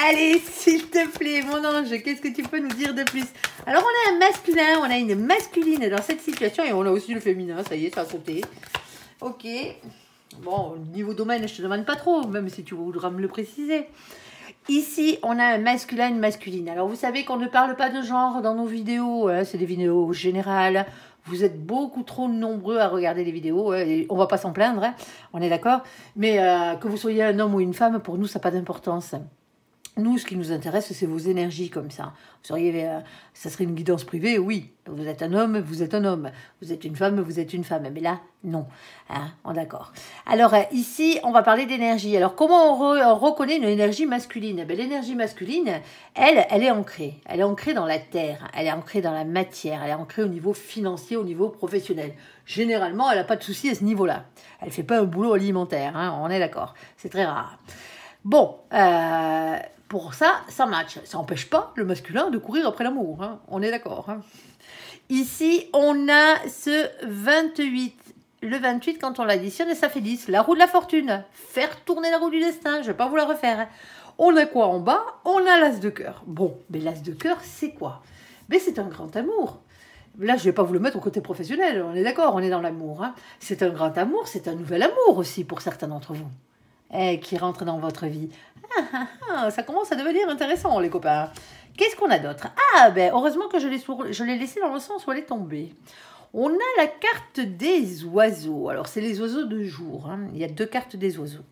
Allez, s'il te plaît, mon ange, qu'est-ce que tu peux nous dire de plus? Alors on a un masculin, on a une masculine dans cette situation, et on a aussi le féminin, ça y est, ça a sauté. Ok, bon, niveau domaine, je te demande pas trop, même si tu voudras me le préciser. Ici, on a un masculin, une masculine. Alors, vous savez qu'on ne parle pas de genre dans nos vidéos. C'est des vidéos générales. Vous êtes beaucoup trop nombreux à regarder les vidéos. Et on ne va pas s'en plaindre, on est d'accord. Mais que vous soyez un homme ou une femme, pour nous, ça n'a pas d'importance. Nous, ce qui nous intéresse, c'est vos énergies comme ça. Ça serait une guidance privée, oui. Vous êtes un homme, vous êtes un homme. Vous êtes une femme, vous êtes une femme. Mais là, non. D'accord. Alors, ici, on va parler d'énergie. Alors, comment on reconnaît une énergie masculine? L'énergie masculine, elle est ancrée. Elle est ancrée dans la terre. Elle est ancrée dans la matière. Elle est ancrée au niveau financier, au niveau professionnel. Généralement, elle n'a pas de souci à ce niveau-là. Elle ne fait pas un boulot alimentaire. On est d'accord. C'est très rare. Bon, pour ça, ça match. Ça n'empêche pas le masculin de courir après l'amour. On est d'accord. Ici, on a ce 28. Le 28, quand on l'additionne, ça fait 10. La roue de la fortune. Faire tourner la roue du destin. Je ne vais pas vous la refaire. On a quoi en bas? On a l'as de cœur. Bon, mais l'as de cœur, c'est quoi? Mais c'est un grand amour. Là, je ne vais pas vous le mettre au côté professionnel. On est d'accord, on est dans l'amour. C'est un grand amour, c'est un nouvel amour aussi pour certains d'entre vous. Qui rentre dans votre vie. Ça commence à devenir intéressant, les copains. Qu'est-ce qu'on a d'autre? Heureusement que je l'ai laissé dans le sens où elle est tombée. On a la carte des oiseaux. Alors, c'est les oiseaux de jour. Il y a 2 cartes des oiseaux.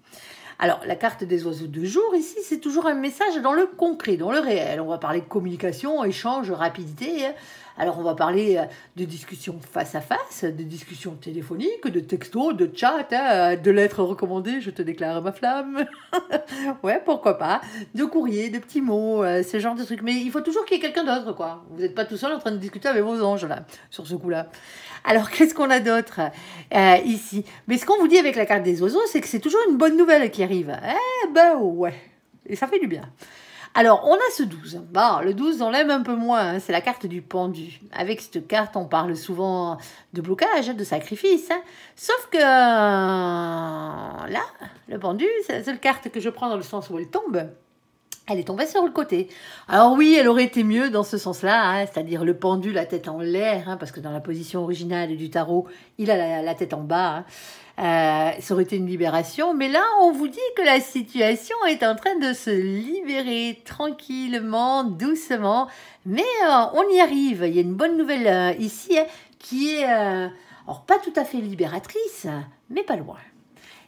Alors, la carte des oiseaux de jour, ici, c'est toujours un message dans le concret, dans le réel. On va parler de communication, échange, rapidité. Alors, on va parler de discussions face à face, de discussions téléphoniques, de textos, de chat, de lettres recommandées, je te déclare ma flamme. Ouais, pourquoi pas. De courriers, de petits mots, ce genre de trucs. Mais il faut toujours qu'il y ait quelqu'un d'autre, quoi. Vous n'êtes pas tout seul en train de discuter avec vos anges, là, sur ce coup-là. Alors, qu'est-ce qu'on a d'autre ici? Mais ce qu'on vous dit avec la carte des oiseaux, c'est que c'est toujours une bonne nouvelle qui arrive. Eh ben ouais, et ça fait du bien. Alors, on a ce 12. Le 12, on l'aime un peu moins. C'est la carte du pendu. Avec cette carte, on parle souvent de blocage, de sacrifice. Sauf que là, le pendu, c'est la seule carte que je prends dans le sens où elle tombe. Elle est tombée sur le côté. Alors oui, elle aurait été mieux dans ce sens-là, c'est-à-dire le pendu, la tête en l'air, parce que dans la position originale du tarot, il a la tête en bas. Ça aurait été une libération, mais là, on vous dit que la situation est en train de se libérer tranquillement, doucement, mais on y arrive. Il y a une bonne nouvelle ici qui est, alors pas tout à fait libératrice, mais pas loin.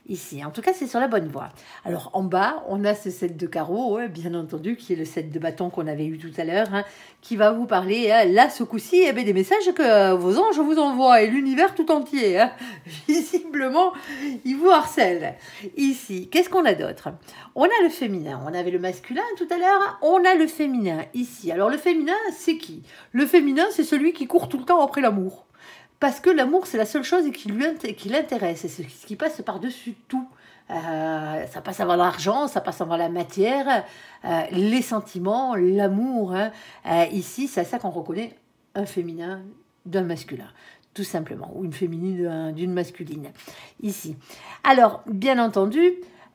Ici, en tout cas, c'est sur la bonne voie. Alors, en bas, on a ce 7 de carreau, bien entendu, qui est le 7 de bâton qu'on avait eu tout à l'heure, qui va vous parler, là, ce coup-ci, des messages que vos anges vous envoient, et l'univers tout entier. Visiblement, ils vous harcèlent. Ici, qu'est-ce qu'on a d'autre? On a le féminin. On avait le masculin tout à l'heure, on a le féminin, ici. Alors, le féminin, c'est qui? Le féminin, c'est celui qui court tout le temps après l'amour. Parce que l'amour, c'est la seule chose qui l'intéresse. C'est ce qui passe par-dessus tout. Ça passe avant l'argent, ça passe avant la matière, les sentiments, l'amour. Ici, c'est à ça qu'on reconnaît un féminin d'un masculin, tout simplement. Ou une féminine d'une masculine. Ici. Alors, bien entendu,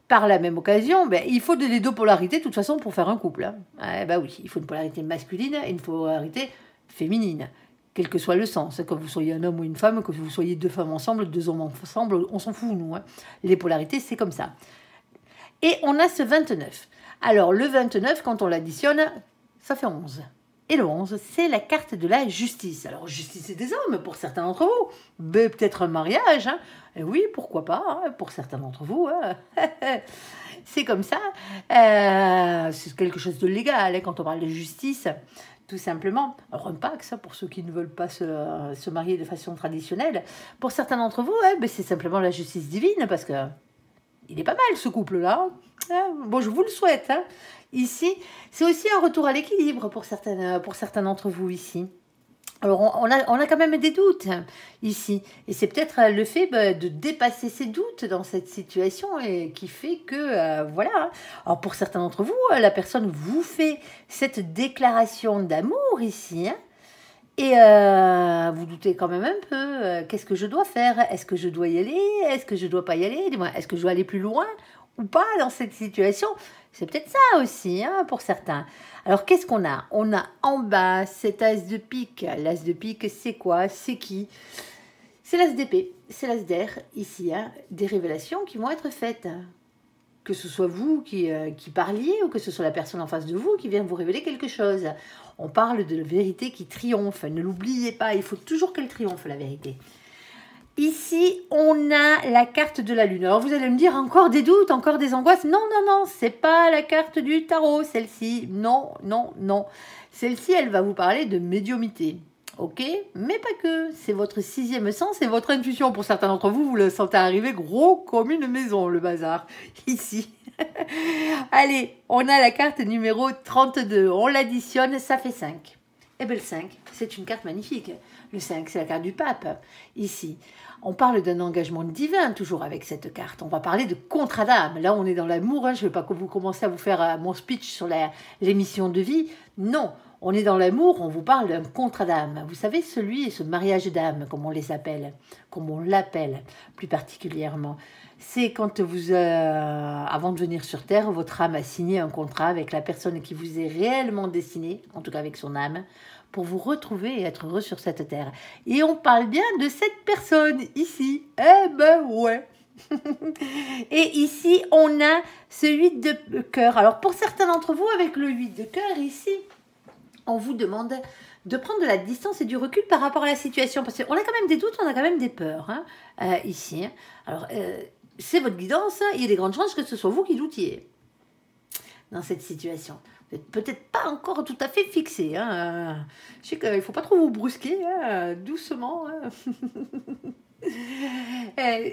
par la même occasion, il faut les 2 polarités, de toute façon, pour faire un couple. Oui, il faut une polarité masculine et une polarité féminine. Quel que soit le sens, que vous soyez un homme ou une femme, que vous soyez 2 femmes ensemble, 2 hommes ensemble, on s'en fout, nous. Les polarités, c'est comme ça. Et on a ce 29. Alors, le 29, quand on l'additionne, ça fait 11. Et le 11, c'est la carte de la justice. Alors, justice, c'est des hommes, pour certains d'entre vous. Peut-être un mariage. Et oui, pourquoi pas, pour certains d'entre vous. C'est comme ça. C'est quelque chose de légal, quand on parle de justice. tout simplement. Alors un Pax, pour ceux qui ne veulent pas se marier de façon traditionnelle. Pour certains d'entre vous, c'est simplement la justice divine, parce que il est pas mal ce couple-là. Bon, je vous le souhaite. Hein. Ici, c'est aussi un retour à l'équilibre pour certains d'entre vous ici. Alors, on a quand même des doutes ici. Et c'est peut-être le fait de dépasser ces doutes dans cette situation et qui fait que, voilà. Alors, pour certains d'entre vous, la personne vous fait cette déclaration d'amour ici. Hein, et vous doutez quand même un peu. Qu'est-ce que je dois faire? Est-ce que je dois y aller? Est-ce que je ne dois pas y aller? Est-ce que je dois aller plus loin ou pas dans cette situation? C'est peut-être ça aussi, hein, pour certains. Alors, qu'est-ce qu'on a? On a en bas cet as de pique. L'as de pique, c'est quoi? C'est qui? C'est l'as d'épée, c'est l'as d'air, ici, hein, des révélations qui vont être faites. Que ce soit vous qui parliez ou que ce soit la personne en face de vous qui vient vous révéler quelque chose. On parle de la vérité qui triomphe. Ne l'oubliez pas, il faut toujours qu'elle triomphe, la vérité. Ici, on a la carte de la lune. Alors, vous allez me dire, encore des doutes, encore des angoisses. Non, non, non, c'est pas la carte du tarot, celle-ci. Non, non, non. Celle-ci, elle va vous parler de médiumnité. Ok? Mais pas que. C'est votre sixième sens et votre intuition. Pour certains d'entre vous, vous le sentez arriver gros comme une maison, le bazar. Ici. Allez, on a la carte numéro 32. On l'additionne, ça fait 5. Eh bien, le 5, c'est une carte magnifique. Le 5, c'est la carte du pape, ici. On parle d'un engagement divin, toujours avec cette carte. On va parler de contrat d'âme. Là, on est dans l'amour. Hein. Je ne vais pas que vous commencez à vous faire mon speech sur l'émission de vie. Non, on est dans l'amour, on vous parle d'un contrat d'âme. Vous savez, ce mariage d'âme, comme on les appelle, comme on l'appelle plus particulièrement. C'est quand vous, avant de venir sur Terre, votre âme a signé un contrat avec la personne qui vous est réellement destinée, en tout cas avec son âme, pour vous retrouver et être heureux sur cette terre. Et on parle bien de cette personne ici. Eh ben ouais. Et ici, on a ce 8 de cœur. Alors, pour certains d'entre vous, avec le 8 de cœur ici, on vous demande de prendre de la distance et du recul par rapport à la situation. Parce qu'on a quand même des doutes, on a quand même des peurs hein, ici. Hein. Alors, c'est votre guidance. Il y a des grandes chances que ce soit vous qui doutiez dans cette situation. Vous n'êtes peut-être pas encore tout à fait fixé. Hein. Je sais qu'il ne faut pas trop vous brusquer, hein, doucement. Hein.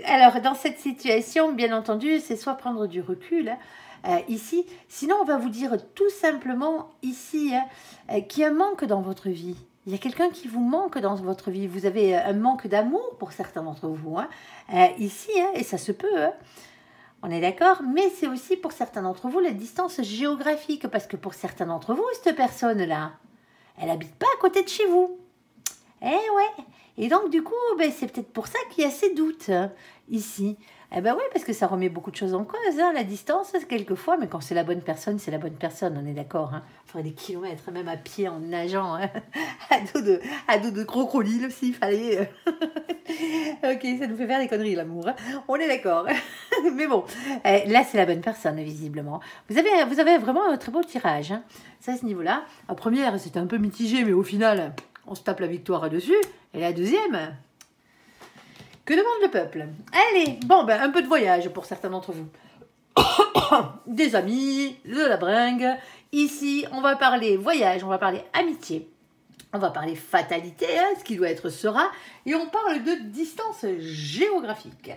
Alors, dans cette situation, bien entendu, c'est soit prendre du recul, ici. Sinon, on va vous dire tout simplement ici qu'il y a un manque dans votre vie. Il y a quelqu'un qui vous manque dans votre vie. Vous avez un manque d'amour pour certains d'entre vous. Hein. Ici, hein, et ça se peut. Hein. On est d'accord, mais c'est aussi pour certains d'entre vous la distance géographique, parce que pour certains d'entre vous, cette personne-là, elle n'habite pas à côté de chez vous. Eh ouais. Et donc, du coup, c'est peut-être pour ça qu'il y a ces doutes ici. Eh ben oui, parce que ça remet beaucoup de choses en cause, hein, la distance, quelquefois, mais quand c'est la bonne personne, c'est la bonne personne, on est d'accord. Hein. Il faudrait des kilomètres, même à pied, en nageant, hein, à dos de crocodile, s'il fallait. Ok, ça nous fait faire des conneries, l'amour. Hein. On est d'accord. Mais bon, là, c'est la bonne personne, visiblement. Vous avez vraiment un très beau tirage. Hein. Ça, à ce niveau-là. La première, c'était un peu mitigé, mais au final, on se tape la victoire dessus. Et la deuxième... Que demande le peuple? Allez, bon, un peu de voyage pour certains d'entre vous. Des amis, de la bringue. Ici, on va parler voyage, on va parler amitié. On va parler fatalité, hein, ce qui doit être sera. Et on parle de distance géographique.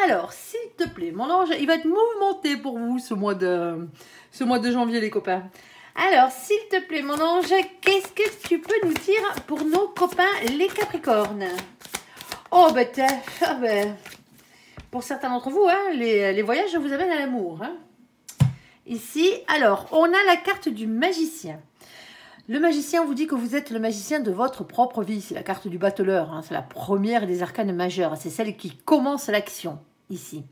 Alors, s'il te plaît, mon ange, il va être mouvementé pour vous ce mois de janvier, les copains. Alors, s'il te plaît, mon ange, qu'est-ce que tu peux nous dire pour nos copains, les Capricornes? Oh, pour certains d'entre vous, hein, les voyages vous amènent à l'amour. Hein. Ici, alors, on a la carte du magicien. Le magicien vous dit que vous êtes le magicien de votre propre vie. C'est la carte du battleur. Hein, c'est la première des arcanes majeures. C'est celle qui commence l'action, ici.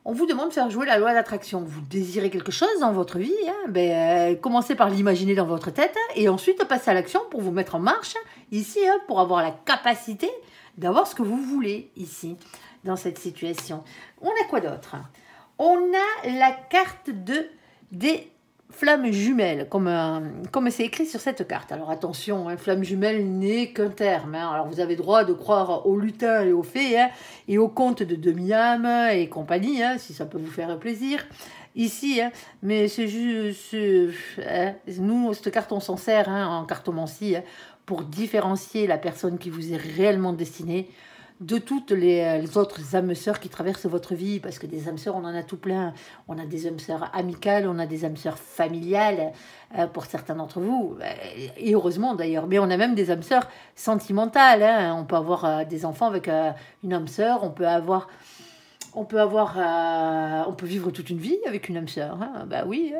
On vous demande de faire jouer la loi d'attraction. Vous désirez quelque chose dans votre vie, hein, commencez par l'imaginer dans votre tête et ensuite passez à l'action pour vous mettre en marche, ici, hein, pour avoir la capacité d'avoir ce que vous voulez ici, dans cette situation. On a quoi d'autre? On a la carte des flammes jumelles, comme c'est écrit sur cette carte. Alors attention, hein, flamme jumelle n'est qu'un terme. Hein. Alors vous avez droit de croire aux lutins et aux fées, hein, et aux contes de demi-âme et compagnie, hein, si ça peut vous faire plaisir. ici, hein, mais c'est juste... nous, cette carte, on s'en sert en cartomancie pour différencier la personne qui vous est réellement destinée de toutes les autres âmes sœurs qui traversent votre vie, parce que des âmes sœurs, on en a tout plein. On a des âmes sœurs amicales, on a des âmes sœurs familiales, pour certains d'entre vous, et heureusement d'ailleurs, mais on a même des âmes sœurs sentimentales. Hein. On peut avoir des enfants avec une âme sœur, on peut vivre toute une vie avec une âme sœur. Hein. Bah oui,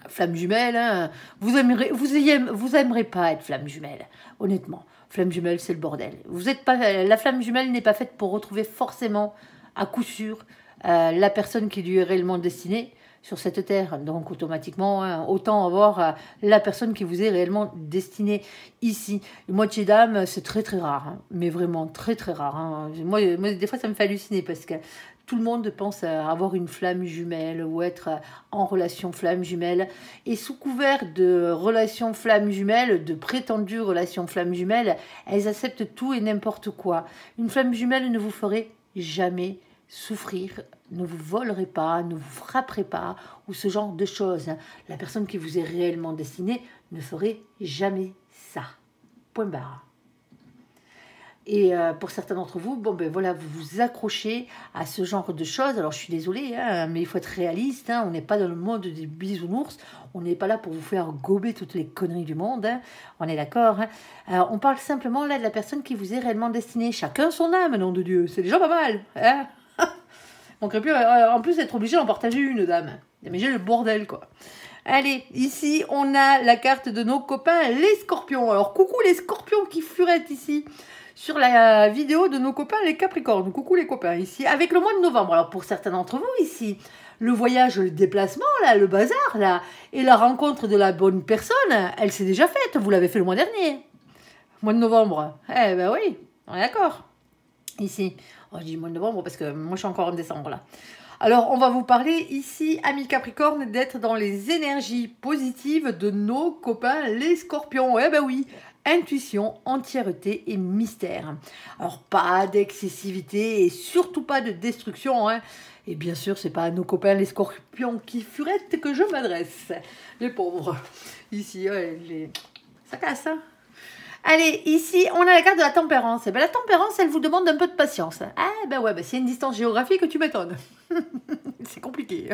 flamme jumelle. Hein. Vous aimerez pas être flamme jumelle, honnêtement. Flamme jumelle, c'est le bordel. La flamme jumelle n'est pas faite pour retrouver forcément, à coup sûr, la personne qui lui est réellement destinée sur cette terre. Donc, automatiquement, hein, autant avoir la personne qui vous est réellement destinée ici. Une moitié d'âme, c'est très, très rare. Hein, mais vraiment, très, très rare. Hein. Moi, des fois, ça me fait halluciner parce que tout le monde pense avoir une flamme jumelle ou être en relation flamme jumelle. Et sous couvert de relations flamme jumelle, de prétendues relations flamme jumelle, elles acceptent tout et n'importe quoi. Une flamme jumelle ne vous ferait jamais souffrir, ne vous volerait pas, ne vous frapperait pas, ou ce genre de choses. La personne qui vous est réellement destinée ne ferait jamais ça. Point barre. Et pour certains d'entre vous, bon ben voilà, vous vous accrochez à ce genre de choses. Alors je suis désolée, hein, mais il faut être réaliste. Hein, on n'est pas dans le monde des bisounours. On n'est pas là pour vous faire gober toutes les conneries du monde. Hein, on est d'accord. Hein. On parle simplement là de la personne qui vous est réellement destinée. Chacun son âme, nom de Dieu. C'est déjà pas mal. Hein. On ne plus en plus être obligé d'en partager une, dame. Mais j'ai le bordel, quoi. Allez, ici, on a la carte de nos copains, les scorpions. Alors, coucou les scorpions qui furettent ici sur la vidéo de nos copains, les capricornes. Coucou les copains, ici, avec le mois de novembre. Alors, pour certains d'entre vous, ici, le voyage, le déplacement, là, le bazar, là, et la rencontre de la bonne personne, elle s'est déjà faite. Vous l'avez fait le mois dernier. Mois de novembre. Eh ben oui, on est d'accord. Ici. Oh, je dis mois de novembre parce que moi, je suis encore en décembre, là. Alors, on va vous parler ici, amis Capricorne, d'être dans les énergies positives de nos copains, les scorpions. Eh ben oui, intuition, entièreté et mystère. Alors, pas d'excessivité et surtout pas de destruction. Hein. Et bien sûr, c'est pas à nos copains, les scorpions qui furettent que je m'adresse. Les pauvres. Ici, ouais, ça casse, hein. Allez, ici, on a la carte de la tempérance. Et ben, la tempérance, elle vous demande un peu de patience. Ah, ben ouais, ben, c'est une distance géographique, tu m'étonnes. C'est compliqué.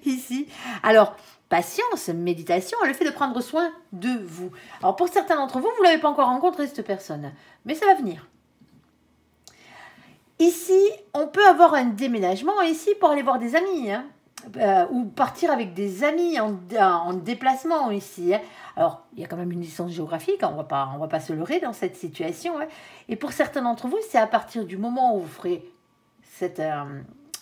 Ici. Alors, patience, méditation, le fait de prendre soin de vous. Alors, pour certains d'entre vous, vous ne l'avez pas encore rencontré, cette personne. Mais ça va venir. Ici, on peut avoir un déménagement ici pour aller voir des amis. Hein. Ou partir avec des amis en déplacement ici. Hein. Alors, il y a quand même une distance géographique, hein, on va pas se leurrer dans cette situation. Hein. Et pour certains d'entre vous, c'est à partir du moment où vous ferez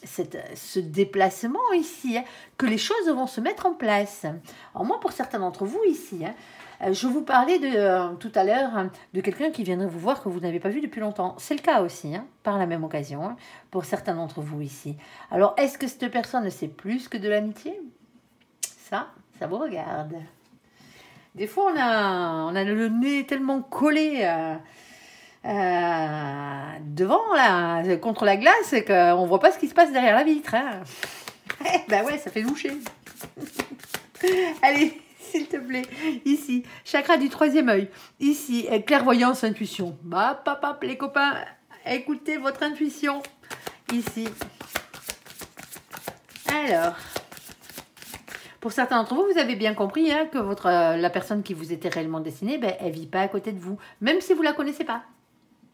ce déplacement ici hein, que les choses vont se mettre en place. Alors moi, pour certains d'entre vous ici, hein, je vous parlais tout à l'heure hein, de quelqu'un qui viendrait vous voir que vous n'avez pas vu depuis longtemps. C'est le cas aussi, hein, par la même occasion, hein, pour certains d'entre vous ici. Alors, est-ce que cette personne, c'est plus que de l'amitié? Ça vous regarde. Des fois, on a le nez tellement collé devant, là, contre la glace, qu'on ne voit pas ce qui se passe derrière la vitre. Hein. Ben ouais, ça fait loucher. Allez, s'il te plaît, ici, chakra du troisième œil. Ici, clairvoyance, intuition. Bah, les copains, écoutez votre intuition. Ici. Alors... Pour certains d'entre vous, vous avez bien compris hein, que la personne qui vous était réellement destinée, ben, elle ne vit pas à côté de vous, même si vous ne la connaissez pas.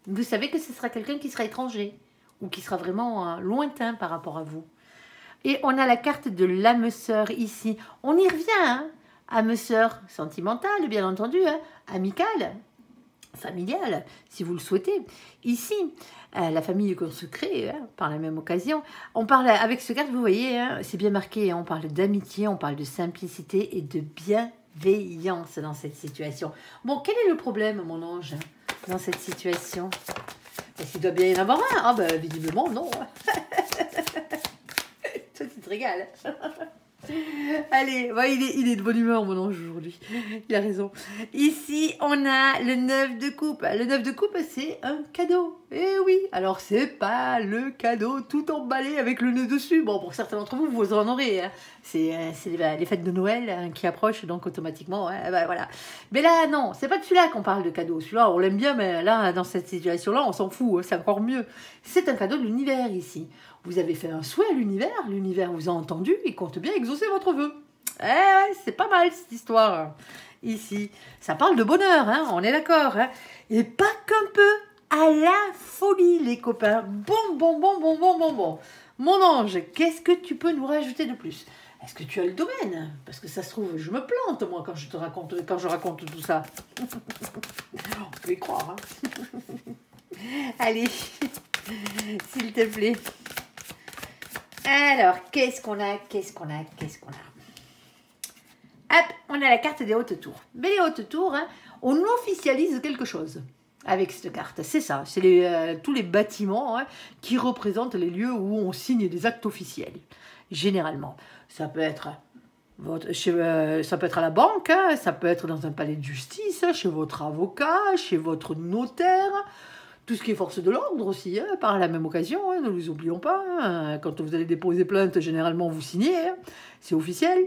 Vous savez que ce sera quelqu'un qui sera étranger ou qui sera vraiment lointain par rapport à vous. Et on a la carte de l'âme sœur ici. On y revient, hein, âme sœur sentimentale, bien entendu, hein, amicale, familiale, si vous le souhaitez. Ici, la famille qu'on se crée, hein, par la même occasion. On parle, avec ce carte, vous voyez, hein, c'est bien marqué, hein, on parle d'amitié, on parle de simplicité et de bienveillance dans cette situation. Bon, quel est le problème, mon ange, dans cette situation? Est-ce qu'il doit bien y en avoir un? Ah ben, visiblement, non. Toi, tu te régales. Allez, ouais, il est de bonne humeur, mon ange, aujourd'hui. Il a raison. Ici, on a le 9 de coupe. Le 9 de coupe, c'est un cadeau. Eh oui, alors c'est pas le cadeau tout emballé avec le nœud dessus. Bon, pour certains d'entre vous, vous en aurez. Hein. C'est les fêtes de Noël hein, qui approchent, donc automatiquement, hein, bah, voilà. Mais là, non, c'est pas de celui-là qu'on parle de cadeau. Celui-là, on l'aime bien, mais là, dans cette situation-là, on s'en fout. Hein, c'est encore mieux. C'est un cadeau de l'univers, ici. Vous avez fait un souhait à l'univers vous a entendu et compte bien exaucer votre vœu. Eh ouais, c'est pas mal cette histoire. Ici, ça parle de bonheur, hein, on est d'accord. Hein, et pas qu'un peu, à la folie les copains. Bon. Mon ange, qu'est-ce que tu peux nous rajouter de plus? Est-ce que tu as le domaine? Parce que ça se trouve, je me plante moi quand je raconte tout ça. On peut y croire. Hein. Allez, s'il te plaît. Alors, qu'est-ce qu'on a? Hop, on a la carte des hautes tours. Mais les hautes tours, hein, on officialise quelque chose avec cette carte. C'est ça, c'est tous les bâtiments hein, qui représentent les lieux où on signe des actes officiels. Généralement, ça peut être ça peut être à la banque, hein, ça peut être dans un palais de justice, chez votre avocat, chez votre notaire. Tout ce qui est force de l'ordre aussi, hein, par la même occasion, hein, ne nous oublions pas. Hein, quand vous allez déposer plainte, généralement vous signez, hein, c'est officiel.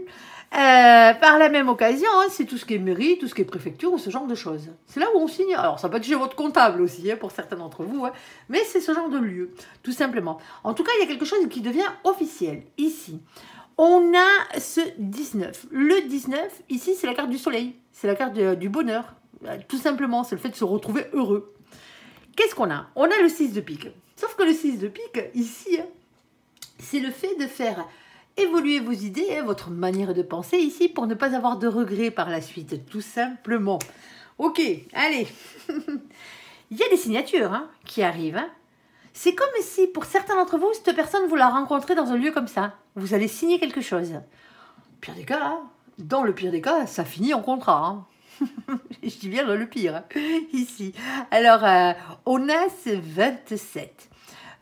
Par la même occasion, hein, c'est tout ce qui est mairie, tout ce qui est préfecture ou ce genre de choses. C'est là où on signe. Alors ça peut être chez votre comptable aussi, hein, pour certains d'entre vous, hein, mais c'est ce genre de lieu, tout simplement. En tout cas, il y a quelque chose qui devient officiel ici. On a ce 19. Le 19, ici, c'est la carte du soleil, c'est la carte du bonheur. Tout simplement, c'est le fait de se retrouver heureux. Qu'est-ce qu'on a? On a le 6 de pique. Sauf que le 6 de pique, ici, c'est le fait de faire évoluer vos idées, votre manière de penser ici, pour ne pas avoir de regrets par la suite, tout simplement. Ok, allez. Il y a des signatures hein, qui arrivent. Hein. C'est comme si, pour certains d'entre vous, cette personne, vous la rencontrez dans un lieu comme ça. Vous allez signer quelque chose. Pire des cas, hein, dans le pire des cas, ça finit en contrat. Hein. Je dis bien le pire, hein, ici. Alors, on a ce 27.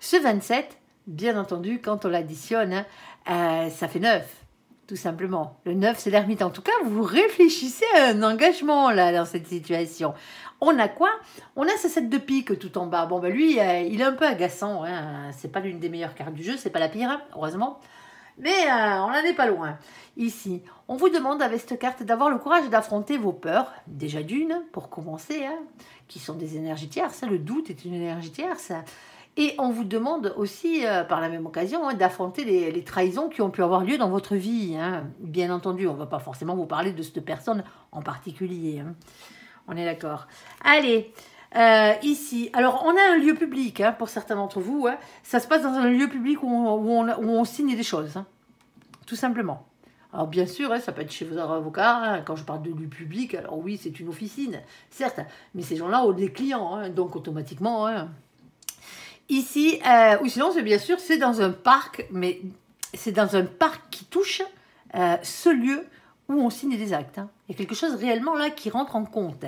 Ce 27, bien entendu, quand on l'additionne, ça fait 9, tout simplement. Le 9, c'est l'ermite. En tout cas, vous réfléchissez à un engagement, là, dans cette situation. On a quoi? On a ce 7 de pique tout en bas. Bon, ben lui, il est un peu agaçant. Hein. C'est pas l'une des meilleures cartes du jeu, c'est pas la pire, hein, heureusement. Mais on n'en est pas loin. Ici, on vous demande avec cette carte d'avoir le courage d'affronter vos peurs, déjà d'une, pour commencer, hein, qui sont des énergies tierces. Le doute est une énergie tierce. Et on vous demande aussi, par la même occasion, hein, d'affronter les trahisons qui ont pu avoir lieu dans votre vie. Hein. Bien entendu, on ne va pas forcément vous parler de cette personne en particulier. Hein. On est d'accord. Allez, ici, alors on a un lieu public, hein, pour certains d'entre vous. Hein. Ça se passe dans un lieu public où on signe des choses, hein, tout simplement. Alors bien sûr, hein, ça peut être chez vos avocats, hein, quand je parle de lieu public, alors oui, c'est une officine, certes, mais ces gens-là ont des clients, hein, donc automatiquement... Hein. Ici, ou sinon, c'est bien sûr, c'est dans un parc, mais c'est dans un parc qui touche ce lieu où on signe des actes. Hein. Il y a quelque chose réellement là qui rentre en compte.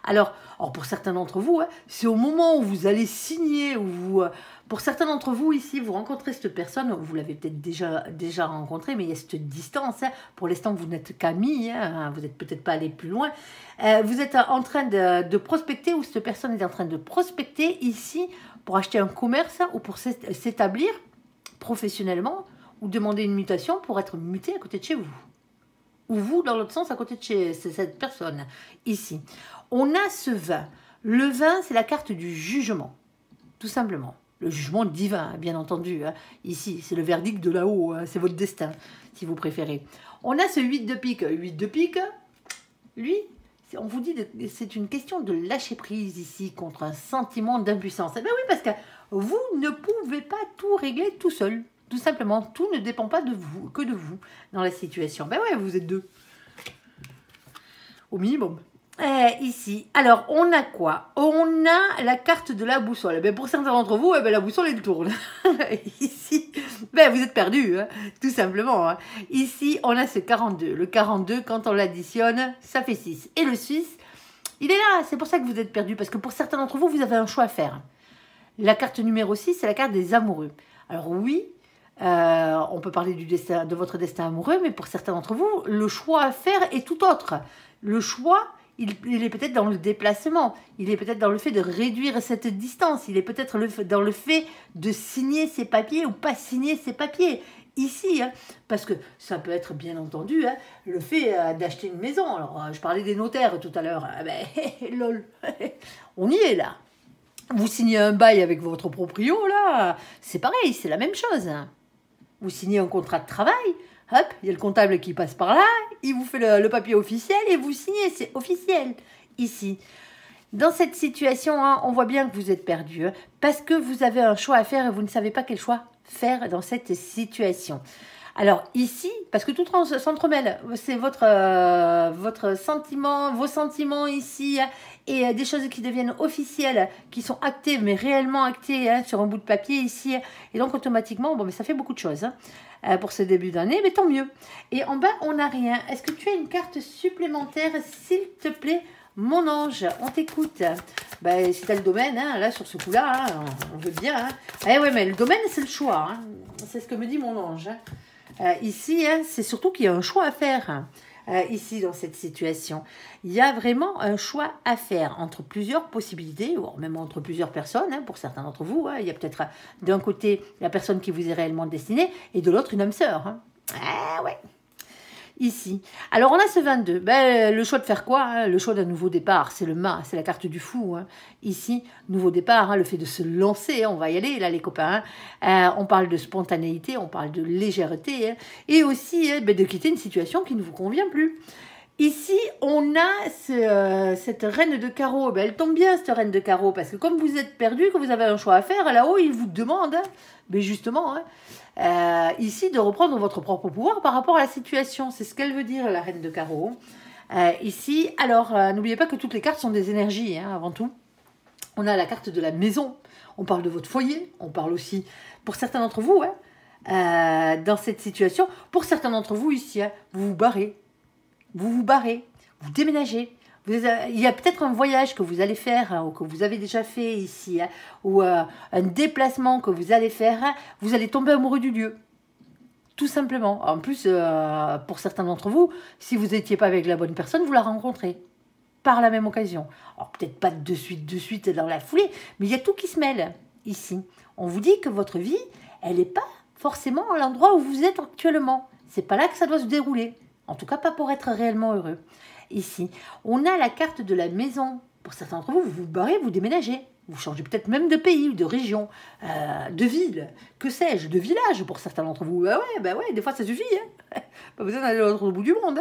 Alors pour certains d'entre vous, hein, c'est au moment où vous allez signer, pour certains d'entre vous ici, vous rencontrez cette personne, vous l'avez peut-être déjà rencontrée, mais il y a cette distance. Hein. Pour l'instant, vous n'êtes qu'amis, hein, vous n'êtes peut-être pas allé plus loin. Vous êtes en train de prospecter, ou cette personne est en train de prospecter ici, pour acheter un commerce ou pour s'établir professionnellement ou demander une mutation pour être muté à côté de chez vous. Ou vous, dans l'autre sens, à côté de chez cette personne. Ici, on a ce 20. Le 20, c'est la carte du jugement, tout simplement. Le jugement divin, bien entendu. Hein. Ici, c'est le verdict de là-haut, hein. C'est votre destin, si vous préférez. On a ce 8 de pique. 8 de pique, lui... On vous dit que c'est une question de lâcher prise ici contre un sentiment d'impuissance. Eh bien oui, parce que vous ne pouvez pas tout régler tout seul. Tout simplement, tout ne dépend pas de vous, que de vous dans la situation. Ben ouais, vous êtes deux. Au minimum. Ici, alors on a quoi? On a la carte de la boussole. Ben pour certains d'entre vous, ben la boussole elle tourne. Ici, ben vous êtes perdus, hein, tout simplement. Hein. Ici, on a ce 42. Le 42, quand on l'additionne, ça fait 6. Et le 6, il est là. C'est pour ça que vous êtes perdus, parce que pour certains d'entre vous, vous avez un choix à faire. La carte numéro 6, c'est la carte des amoureux. Alors oui, On peut parler du destin, de votre destin amoureux, mais pour certains d'entre vous, le choix à faire est tout autre. Le choix, il est peut-être dans le déplacement, il est peut-être dans le fait de réduire cette distance, il est peut-être dans le fait de signer ses papiers ou pas signer ses papiers. Ici, hein, parce que ça peut être bien entendu hein, le fait d'acheter une maison. Alors, je parlais des notaires tout à l'heure. Lol, on y est là. Vous signez un bail avec votre proprio, là, c'est pareil, c'est la même chose. Vous signez un contrat de travail, hop, il y a le comptable qui passe par là, il vous fait le papier officiel et vous signez, c'est officiel. Ici, dans cette situation, hein, on voit bien que vous êtes perdu, hein, parce que vous avez un choix à faire et vous ne savez pas quel choix faire dans cette situation. Alors ici, parce que tout s'entremêle, c'est votre sentiment, vos sentiments ici, et des choses qui deviennent officielles, qui sont actées, mais réellement actées hein, sur un bout de papier ici. Et donc automatiquement, bon, mais ça fait beaucoup de choses hein, pour ce début d'année, mais tant mieux. Et en bas, on n'a rien. Est-ce que tu as une carte supplémentaire, s'il te plaît, mon ange? On t'écoute. Ben, si tu as le domaine, hein, là, sur ce coup-là, hein, on veut bien. Hein. Eh ouais, mais le domaine, c'est le choix. Hein. C'est ce que me dit mon ange. Hein. Ici, hein, c'est surtout qu'il y a un choix à faire. Ici, dans cette situation, il y a vraiment un choix à faire entre plusieurs possibilités, ou même entre plusieurs personnes, hein, pour certains d'entre vous. Hein, il y a peut-être d'un côté la personne qui vous est réellement destinée, et de l'autre une âme sœur. Hein. Ah ouais. Ici. Alors, on a ce 22. Ben, le choix de faire quoi hein? Le choix d'un nouveau départ. C'est le mât, c'est la carte du fou. Hein. Ici, nouveau départ, hein, le fait de se lancer. Hein, on va y aller, là, les copains. Hein. On parle de spontanéité, on parle de légèreté. Hein, et aussi ben, de quitter une situation qui ne vous convient plus. Ici, on a cette reine de carreau. Ben, elle tombe bien, cette reine de carreau, parce que comme vous êtes perdu, que vous avez un choix à faire, là-haut, il vous demande, hein, ben justement, hein, ici, de reprendre votre propre pouvoir par rapport à la situation. C'est ce qu'elle veut dire, la reine de carreau. Ici, alors, n'oubliez pas que toutes les cartes sont des énergies, hein, avant tout. On a la carte de la maison. On parle de votre foyer. On parle aussi, pour certains d'entre vous, hein, dans cette situation, pour certains d'entre vous, ici, hein, vous vous barrez. Vous déménagez. Il y a peut-être un voyage que vous allez faire, hein, ou que vous avez déjà fait ici, hein, ou un déplacement que vous allez faire, hein, vous allez tomber amoureux du lieu. Tout simplement. En plus, pour certains d'entre vous, si vous n'étiez pas avec la bonne personne, vous la rencontrez. Par la même occasion. Alors peut-être pas de suite dans la foulée, mais il y a tout qui se mêle ici. On vous dit que votre vie, elle n'est pas forcément à l'endroit où vous êtes actuellement. C'est pas là que ça doit se dérouler. En tout cas, pas pour être réellement heureux. Ici, on a la carte de la maison. Pour certains d'entre vous, vous vous barrez, vous déménagez. Vous changez peut-être même de pays, de région, de ville, que sais-je, de village pour certains d'entre vous. Bah ouais, des fois ça suffit. Hein. Pas besoin d'aller à l'autre bout du monde.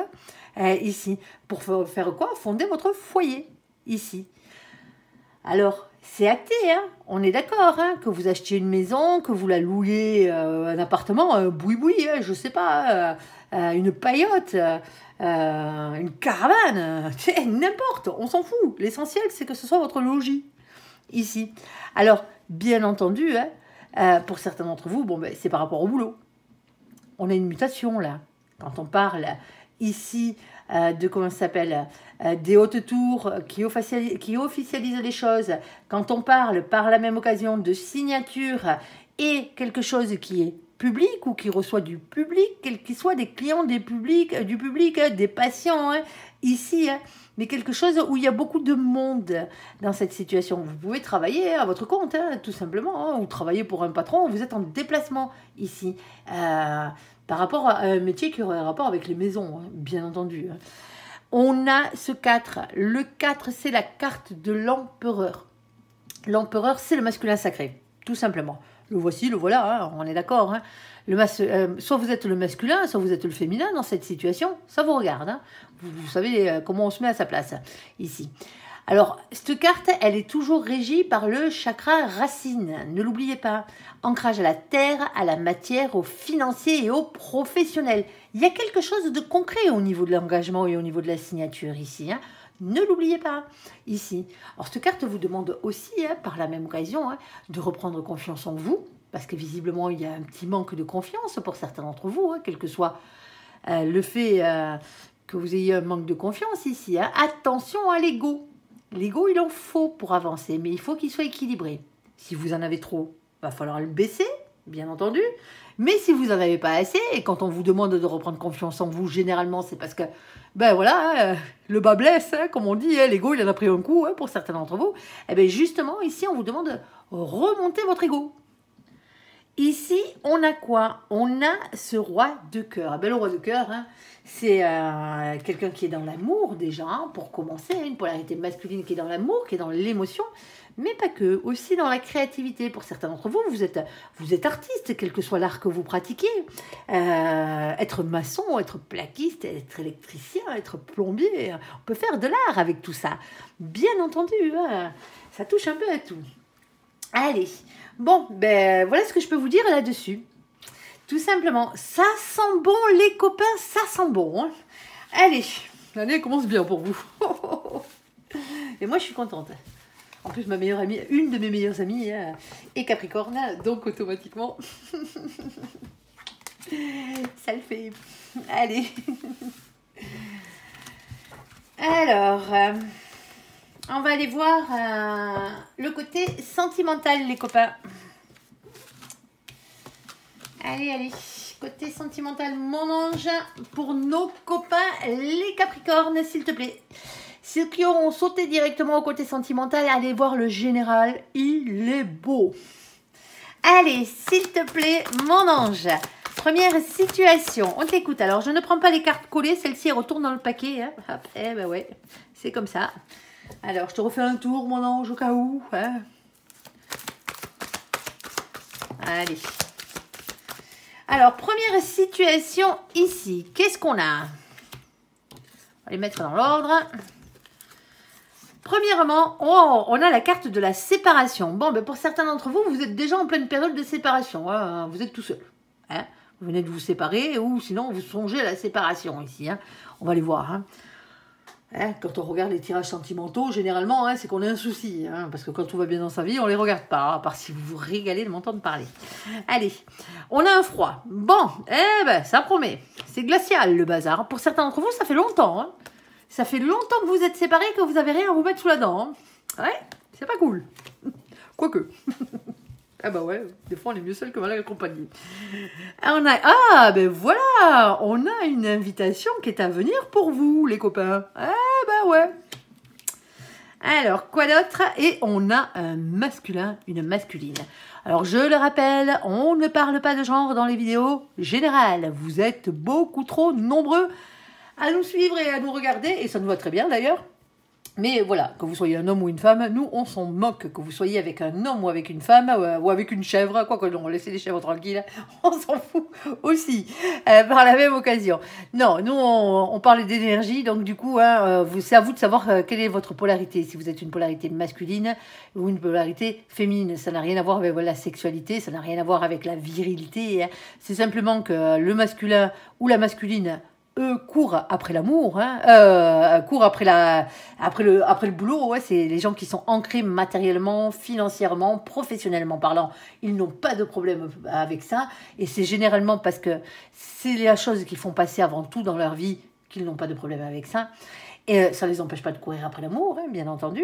Hein. Ici, pour faire quoi? Fonder votre foyer. Ici. Alors, c'est acté, hein, on est d'accord, hein, que vous achetiez une maison, que vous la louiez, un appartement, un boui-boui, hein, je sais pas, une paillote, une caravane, n'importe, on s'en fout. L'essentiel, c'est que ce soit votre logis, ici. Alors, bien entendu, hein, pour certains d'entre vous, bon, ben, c'est par rapport au boulot. On a une mutation, là. Quand on parle ici de, comment ça s'appelle, des hautes tours qui officialisent les choses, quand on parle par la même occasion de signature et quelque chose qui est public ou qui reçoit du public, quels qu'ils soient des clients du public, des patients, hein, ici, hein, mais quelque chose où il y a beaucoup de monde dans cette situation. Vous pouvez travailler à votre compte, hein, tout simplement, hein, ou travailler pour un patron, vous êtes en déplacement ici, par rapport à un métier qui aurait un rapport avec les maisons, hein, bien entendu. Hein. On a ce 4. Le 4, c'est la carte de l'empereur. L'empereur, c'est le masculin sacré, tout simplement. Le voici, le voilà, hein, on est d'accord. Hein. Soit vous êtes le masculin, soit vous êtes le féminin dans cette situation. Ça vous regarde. Hein. Vous savez comment on se met à sa place, ici. Alors, cette carte, elle est toujours régie par le chakra racine. Ne l'oubliez pas. Ancrage à la terre, à la matière, au financier et au professionnel. Il y a quelque chose de concret au niveau de l'engagement et au niveau de la signature ici. Hein. Ne l'oubliez pas, ici. Alors, cette carte vous demande aussi, hein, par la même occasion, hein, de reprendre confiance en vous, parce que visiblement, il y a un petit manque de confiance pour certains d'entre vous, hein, quel que soit le fait que vous ayez un manque de confiance ici. Hein. Attention à l'ego. L'ego, il en faut pour avancer, mais il faut qu'il soit équilibré. Si vous en avez trop, il va falloir le baisser, bien entendu. Mais si vous n'en avez pas assez, et quand on vous demande de reprendre confiance en vous, généralement, c'est parce que, ben voilà, le bas blesse, hein, comme on dit, hein, l'ego, il en a pris un coup, hein, pour certains d'entre vous. Et bien justement, ici, on vous demande de remonter votre ego. Ici, on a quoi? On a ce roi de cœur. Ben, le roi de cœur, hein, c'est quelqu'un qui est dans l'amour déjà, hein, pour commencer, hein, une polarité masculine qui est dans l'amour, qui est dans l'émotion, mais pas que, aussi dans la créativité. Pour certains d'entre vous, vous êtes artiste, quel que soit l'art que vous pratiquez. Être maçon, être plaquiste, être électricien, être plombier, on peut faire de l'art avec tout ça. Bien entendu, hein, ça touche un peu à tout. Allez, bon, ben voilà ce que je peux vous dire là-dessus. Tout simplement, ça sent bon les copains, ça sent bon. Hein. Allez, l'année commence bien pour vous. Et moi je suis contente. En plus ma meilleure amie, une de mes meilleures amies est Capricorne, donc automatiquement, ça le fait. Allez. Alors... on va aller voir le côté sentimental, les copains. Allez, allez. Côté sentimental, mon ange, pour nos copains, les Capricornes, s'il te plaît. Ceux qui auront sauté directement au côté sentimental, allez voir le général. Il est beau. Allez, s'il te plaît, mon ange. Première situation, on t'écoute. Alors, je ne prends pas les cartes collées. Celle-ci retourne dans le paquet. Hein. Hop, eh ben ouais, c'est comme ça. Alors, je te refais un tour, mon ange, au cas où. Hein. Allez. Alors, première situation ici. Qu'est-ce qu'on a? On va les mettre dans l'ordre. Premièrement, on a la carte de la séparation. Bon, ben pour certains d'entre vous, vous êtes déjà en pleine période de séparation. Hein. Vous êtes tout seul. Hein. Vous venez de vous séparer ou sinon vous songez à la séparation ici. Hein. On va les voir. Hein. Hein, quand on regarde les tirages sentimentaux, généralement, hein, c'est qu'on a un souci. Hein, parce que quand tout va bien dans sa vie, on ne les regarde pas. À part si vous vous régalez de m'entendre parler. Allez, on a un froid. Bon, eh ben, ça promet. C'est glacial, le bazar. Pour certains d'entre vous, ça fait longtemps. Hein. Ça fait longtemps que vous êtes séparés et que vous n'avez rien à vous mettre sous la dent. Hein. Ouais, c'est pas cool. Quoique. Ah bah ouais, des fois on est mieux seul que mal accompagné. Ah ben voilà, on a une invitation qui est à venir pour vous les copains. Ah bah ouais. Alors quoi d'autre? Et on a un masculin, une masculine. Alors je le rappelle, on ne parle pas de genre dans les vidéos générales. Vous êtes beaucoup trop nombreux à nous suivre et à nous regarder, et ça nous va très bien d'ailleurs. Mais voilà, que vous soyez un homme ou une femme, nous, on s'en moque. Que vous soyez avec un homme ou avec une femme ou avec une chèvre, quoi que non, laissez les chèvres tranquilles, on s'en fout aussi, par la même occasion. Non, nous, on parle d'énergie, donc du coup, hein, c'est à vous de savoir quelle est votre polarité. Si vous êtes une polarité masculine ou une polarité féminine, ça n'a rien à voir avec la sexualité, ça n'a rien à voir avec la virilité. Hein. C'est simplement que le masculin ou la masculine... eux courent après l'amour, hein, courent après le boulot. Ouais, c'est les gens qui sont ancrés matériellement, financièrement, professionnellement parlant. Ils n'ont pas de problème avec ça. Et c'est généralement parce que c'est les choses qu'ils font passer avant tout dans leur vie qu'ils n'ont pas de problème avec ça. Et ça ne les empêche pas de courir après l'amour, hein, bien entendu.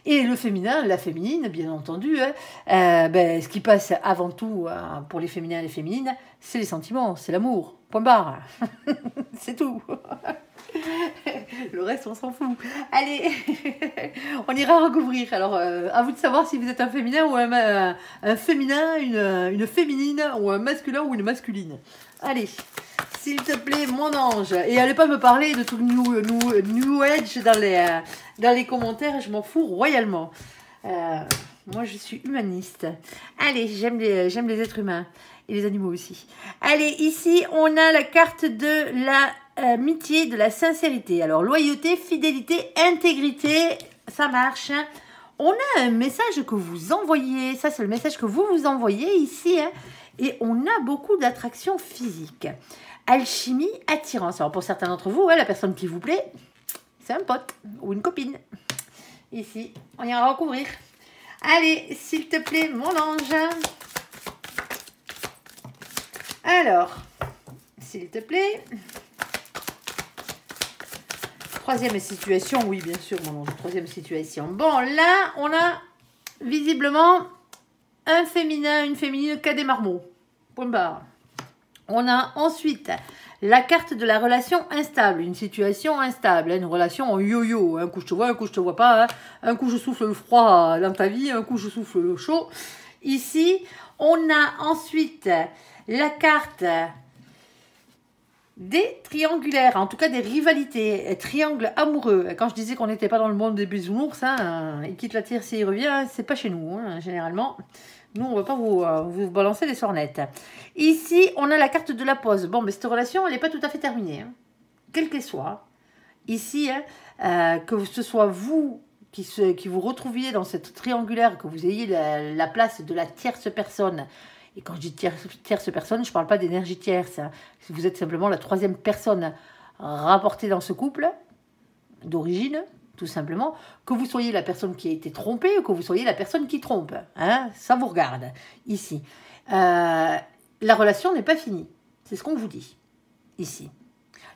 Et le féminin, la féminine, bien entendu, hein, ce qui passe avant tout pour les féminins et les féminines, c'est les sentiments, c'est l'amour. Point barre. C'est tout. Le reste, on s'en fout. Allez, on ira recouvrir. Alors, à vous de savoir si vous êtes un féminin ou un féminin, une féminine, ou un masculin ou une masculine. Allez, s'il te plaît, mon ange. Et allez pas me parler de tout New Age dans les commentaires, je m'en fous royalement. Moi, je suis humaniste. Allez, j'aime les êtres humains. Et les animaux aussi. Allez, ici, on a la carte de l'amitié, de la sincérité. Alors, loyauté, fidélité, intégrité, ça marche. On a un message que vous envoyez. Ça, c'est le message que vous envoyez ici. Hein, et on a beaucoup d'attraction physique. Alchimie, attirance. Alors, pour certains d'entre vous, la personne qui vous plaît, c'est un pote ou une copine. Ici, on ira recouvrir. Allez, s'il te plaît, mon ange. Alors, s'il te plaît. Troisième situation, oui, bien sûr, mon ange. Troisième situation. Bon, là, on a visiblement un féminin, une féminine qui a des marmots. Point barre. On a ensuite la carte de la relation instable, une situation instable, une relation en yo-yo. Un coup je te vois, un coup je te vois pas. Un coup je souffle le froid dans ta vie, un coup je souffle le chaud. Ici, on a ensuite la carte des triangulaires, en tout cas des rivalités, triangles amoureux. Quand je disais qu'on n'était pas dans le monde des bisounours, hein, il quitte la tire s'il revient, c'est pas chez nous, hein, généralement. Nous, on ne va pas vous balancer les sornettes. Ici, on a la carte de la pause. Bon, mais cette relation, elle n'est pas tout à fait terminée, hein, quelle qu'elle soit. Ici, hein, que ce soit vous qui vous retrouviez dans cette triangulaire, que vous ayez la place de la tierce personne. Et quand je dis tierce personne, je ne parle pas d'énergie tierce. Hein. Vous êtes simplement la troisième personne rapportée dans ce couple, d'origine, tout simplement. Que vous soyez la personne qui a été trompée ou que vous soyez la personne qui trompe. Hein, ça vous regarde, ici. La relation n'est pas finie. C'est ce qu'on vous dit, ici.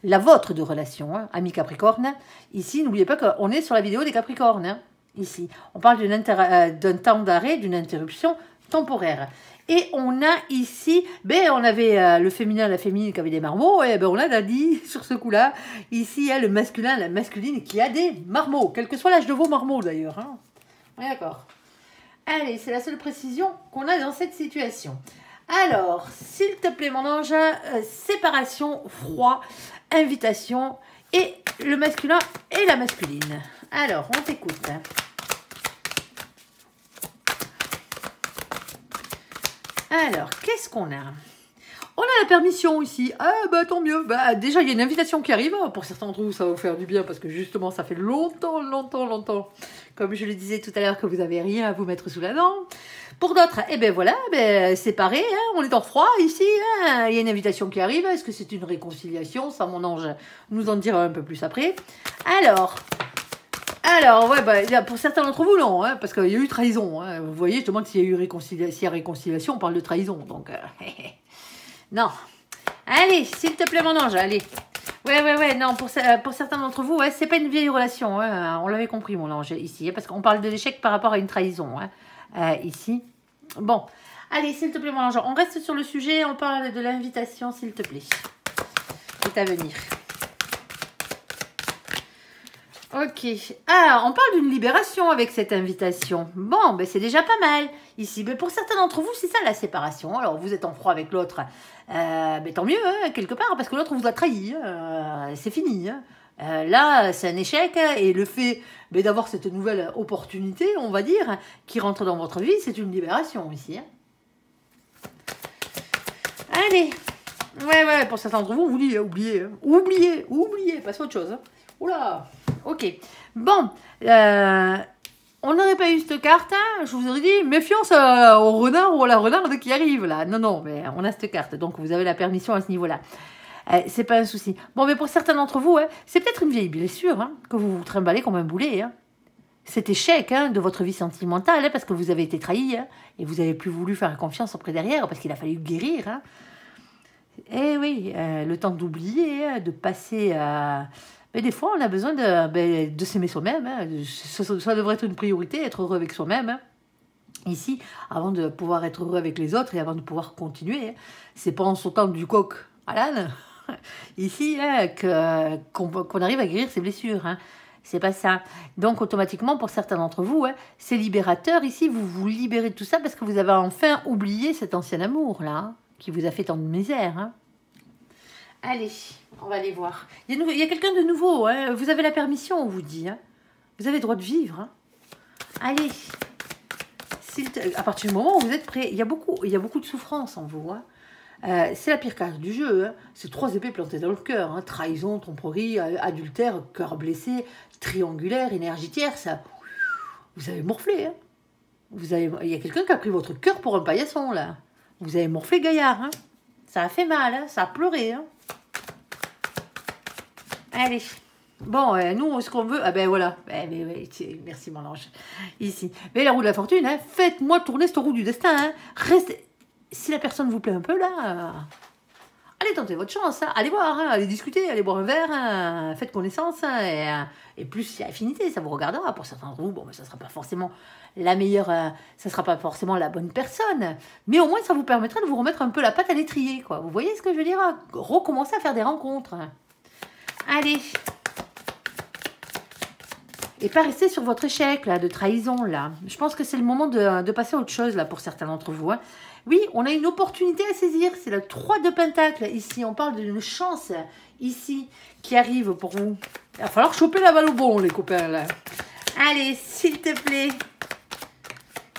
La vôtre de relation, hein, amis Capricorne. Ici, n'oubliez pas qu'on est sur la vidéo des Capricornes. Hein, ici, on parle d'un temps d'arrêt, d'une interruption temporaire. Et on a ici, ben, on avait le féminin, la féminine qui avait des marmots, et ben on a dit sur ce coup-là, ici, le masculin, la masculine qui a des marmots, quel que soit l'âge de vos marmots d'ailleurs. Hein. Ouais, d'accord. Allez, c'est la seule précision qu'on a dans cette situation. Alors, s'il te plaît, mon ange, séparation, froid, invitation, et le masculin et la masculine. Alors, on t'écoute. Alors, qu'est-ce qu'on a? On a la permission ici. Ah, bah tant mieux. Bah, déjà, il y a une invitation qui arrive. Pour certains d'entre vous, ça va vous faire du bien parce que justement, ça fait longtemps, comme je le disais tout à l'heure, que vous n'avez rien à vous mettre sous la dent. Pour d'autres, eh ben voilà, ben, séparés, hein, on est en froid ici. Hein, il y a une invitation qui arrive. Est-ce que c'est une réconciliation? Ça, mon ange nous en dira un peu plus après. Alors, ouais, bah, pour certains d'entre vous, non, hein, parce qu'il y a eu trahison. Hein. Vous voyez, je demande s'il y a eu réconciliation, on parle de trahison. Donc, non. Allez, s'il te plaît, mon ange, allez. Ouais, non, pour certains d'entre vous, ouais, c'est pas une vieille relation. Hein, on l'avait compris, mon ange, ici, hein, parce qu'on parle de l'échec par rapport à une trahison, hein, ici. Bon, allez, s'il te plaît, mon ange, on reste sur le sujet, on parle de l'invitation, s'il te plaît. C'est à venir. Ok. Ah, on parle d'une libération avec cette invitation. Bon, ben c'est déjà pas mal. Ici, ben pour certains d'entre vous, c'est ça la séparation. Alors, vous êtes en froid avec l'autre. Ben, tant mieux, hein, quelque part, parce que l'autre vous a trahi. C'est fini. Hein. Là, c'est un échec. Et le fait ben, d'avoir cette nouvelle opportunité, on va dire, qui rentre dans votre vie, c'est une libération ici. Hein. Allez. Ouais, pour certains d'entre vous, on vous dit, oubliez, passez à autre chose. Hein. Oula. Ok, bon, on n'aurait pas eu cette carte, hein, je vous aurais dit, méfiance au renard ou à la renarde qui arrive là. Non, mais on a cette carte, donc vous avez la permission à ce niveau-là. C'est pas un souci. Bon, mais pour certains d'entre vous, hein, c'est peut-être une vieille blessure hein, que vous vous trimballez comme un boulet. Hein. Cet échec hein, de votre vie sentimentale, hein, parce que vous avez été trahi, hein, et vous n'avez plus voulu faire confiance auprès derrière, parce qu'il a fallu guérir. Hein. Eh oui, le temps d'oublier, hein, de passer à... Mais des fois, on a besoin de s'aimer soi-même. Hein. Ça devrait être une priorité, être heureux avec soi-même. Hein. Ici, avant de pouvoir être heureux avec les autres et avant de pouvoir continuer. Hein. C'est pas en sautant du coq à l'âne, ici, hein, qu'on arrive à guérir ses blessures. Hein. C'est pas ça. Donc, automatiquement, pour certains d'entre vous, hein, c'est libérateur. Ici, vous vous libérez de tout ça parce que vous avez enfin oublié cet ancien amour, là, hein, qui vous a fait tant de misère. Hein. Allez, on va aller voir. Il y a quelqu'un de nouveau. Hein. Vous avez la permission, on vous dit. Hein. Vous avez le droit de vivre. Hein. Allez. À partir du moment où vous êtes prêts, il y a beaucoup de souffrance en vous. Hein. C'est la pire carte du jeu. Hein. C'est 3 épées plantées dans le cœur. Hein. Trahison, tromperie, adultère, cœur blessé, triangulaire, énergie tierce. Vous avez morflé. Hein. Il y a quelqu'un qui a pris votre cœur pour un paillasson, là. Vous avez morflé gaillard. Hein. Ça a fait mal. Hein. Ça a pleuré. Hein. Allez, bon, nous, ce qu'on veut... Ah ben voilà, merci mon ange, ici. Mais la roue de la fortune, hein, faites-moi tourner cette roue du destin. Hein. Restez... Si la personne vous plaît un peu, là... allez tenter votre chance, hein. Allez voir, hein. Allez discuter, allez boire un verre, hein. Faites connaissance, hein. Et plus il y a affinité, ça vous regardera. Pour certains d'entre vous, bon, ça ne sera pas forcément la meilleure, ça sera pas forcément la bonne personne, mais au moins ça vous permettra de vous remettre un peu la patte à l'étrier, quoi. Vous voyez ce que je veux dire, hein? Recommencer à faire des rencontres. Allez. Et pas rester sur votre échec là, de trahison. Là. Je pense que c'est le moment de passer à autre chose là, pour certains d'entre vous. Hein. Oui, on a une opportunité à saisir. C'est le 3 de Pentacle ici. On parle d'une chance ici qui arrive pour vous. Il va falloir choper la balle au bon, les copains. Là. Allez, s'il te plaît.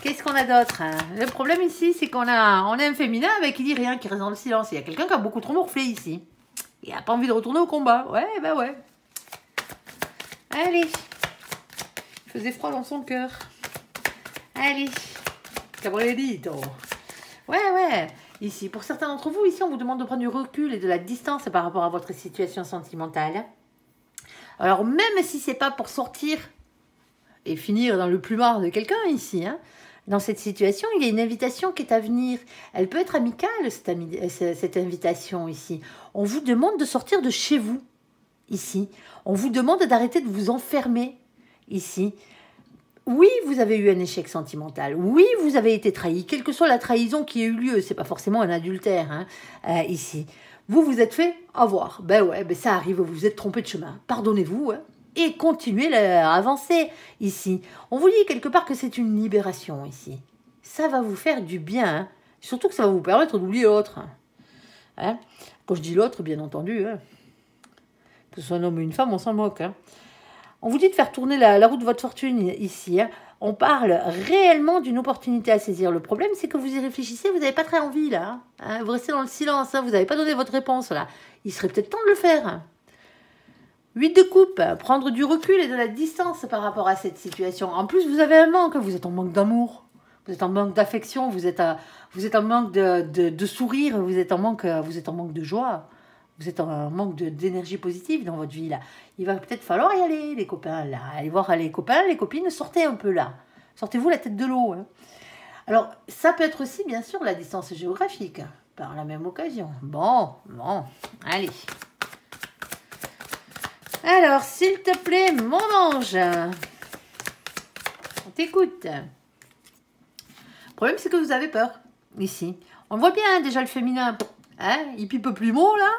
Qu'est-ce qu'on a d'autre, hein? Le problème ici, c'est qu'on a un féminin avec qui dit rien, qui reste dans le silence. Il y a quelqu'un qui a beaucoup trop morflé ici. Il n'a pas envie de retourner au combat. Ouais, bah ouais. Allez. Il faisait froid dans son cœur. Allez. Cabrelito. Ouais. Ici, pour certains d'entre vous, ici, on vous demande de prendre du recul et de la distance par rapport à votre situation sentimentale. Alors, même si c'est pas pour sortir et finir dans le plumard de quelqu'un ici, hein, dans cette situation, il y a une invitation qui est à venir. Elle peut être amicale, cette invitation ici. On vous demande de sortir de chez vous, ici. On vous demande d'arrêter de vous enfermer, ici. Oui, vous avez eu un échec sentimental. Oui, vous avez été trahi. Quelle que soit la trahison qui a eu lieu, c'est pas forcément un adultère, hein, ici. Vous vous êtes fait avoir. Ben ouais, ben ça arrive, vous vous êtes trompé de chemin. Pardonnez-vous, hein, et continuez à avancer, ici. On vous dit quelque part que c'est une libération, ici. Ça va vous faire du bien, hein. Surtout que ça va vous permettre d'oublier l'autre. Hein. Quand je dis l'autre, bien entendu, hein. Que ce soit un homme ou une femme, on s'en moque. Hein. On vous dit de faire tourner la roue de votre fortune ici. Hein. On parle réellement d'une opportunité à saisir. Le problème, c'est que vous y réfléchissez, vous n'avez pas très envie, là. Hein. Vous restez dans le silence, hein. Vous n'avez pas donné votre réponse, là. Il serait peut-être temps de le faire. 8 de coupe, prendre du recul et de la distance par rapport à cette situation. En plus, vous avez un manque, vous êtes en manque d'amour, vous êtes en manque d'affection, vous êtes en manque de sourire, vous êtes en manque de joie. Vous êtes en manque d'énergie positive dans votre vie, là. Il va peut-être falloir y aller, les copains, là. Allez voir les copains, les copines, sortez un peu, là. Sortez-vous la tête de l'eau. Hein. Alors, ça peut être aussi, bien sûr, la distance géographique, par la même occasion. Bon, allez. Alors, s'il te plaît, mon ange. On t'écoute. Le problème, c'est que vous avez peur, ici. On voit bien, hein, déjà, le féminin. Hein, il pipe plus mot, là.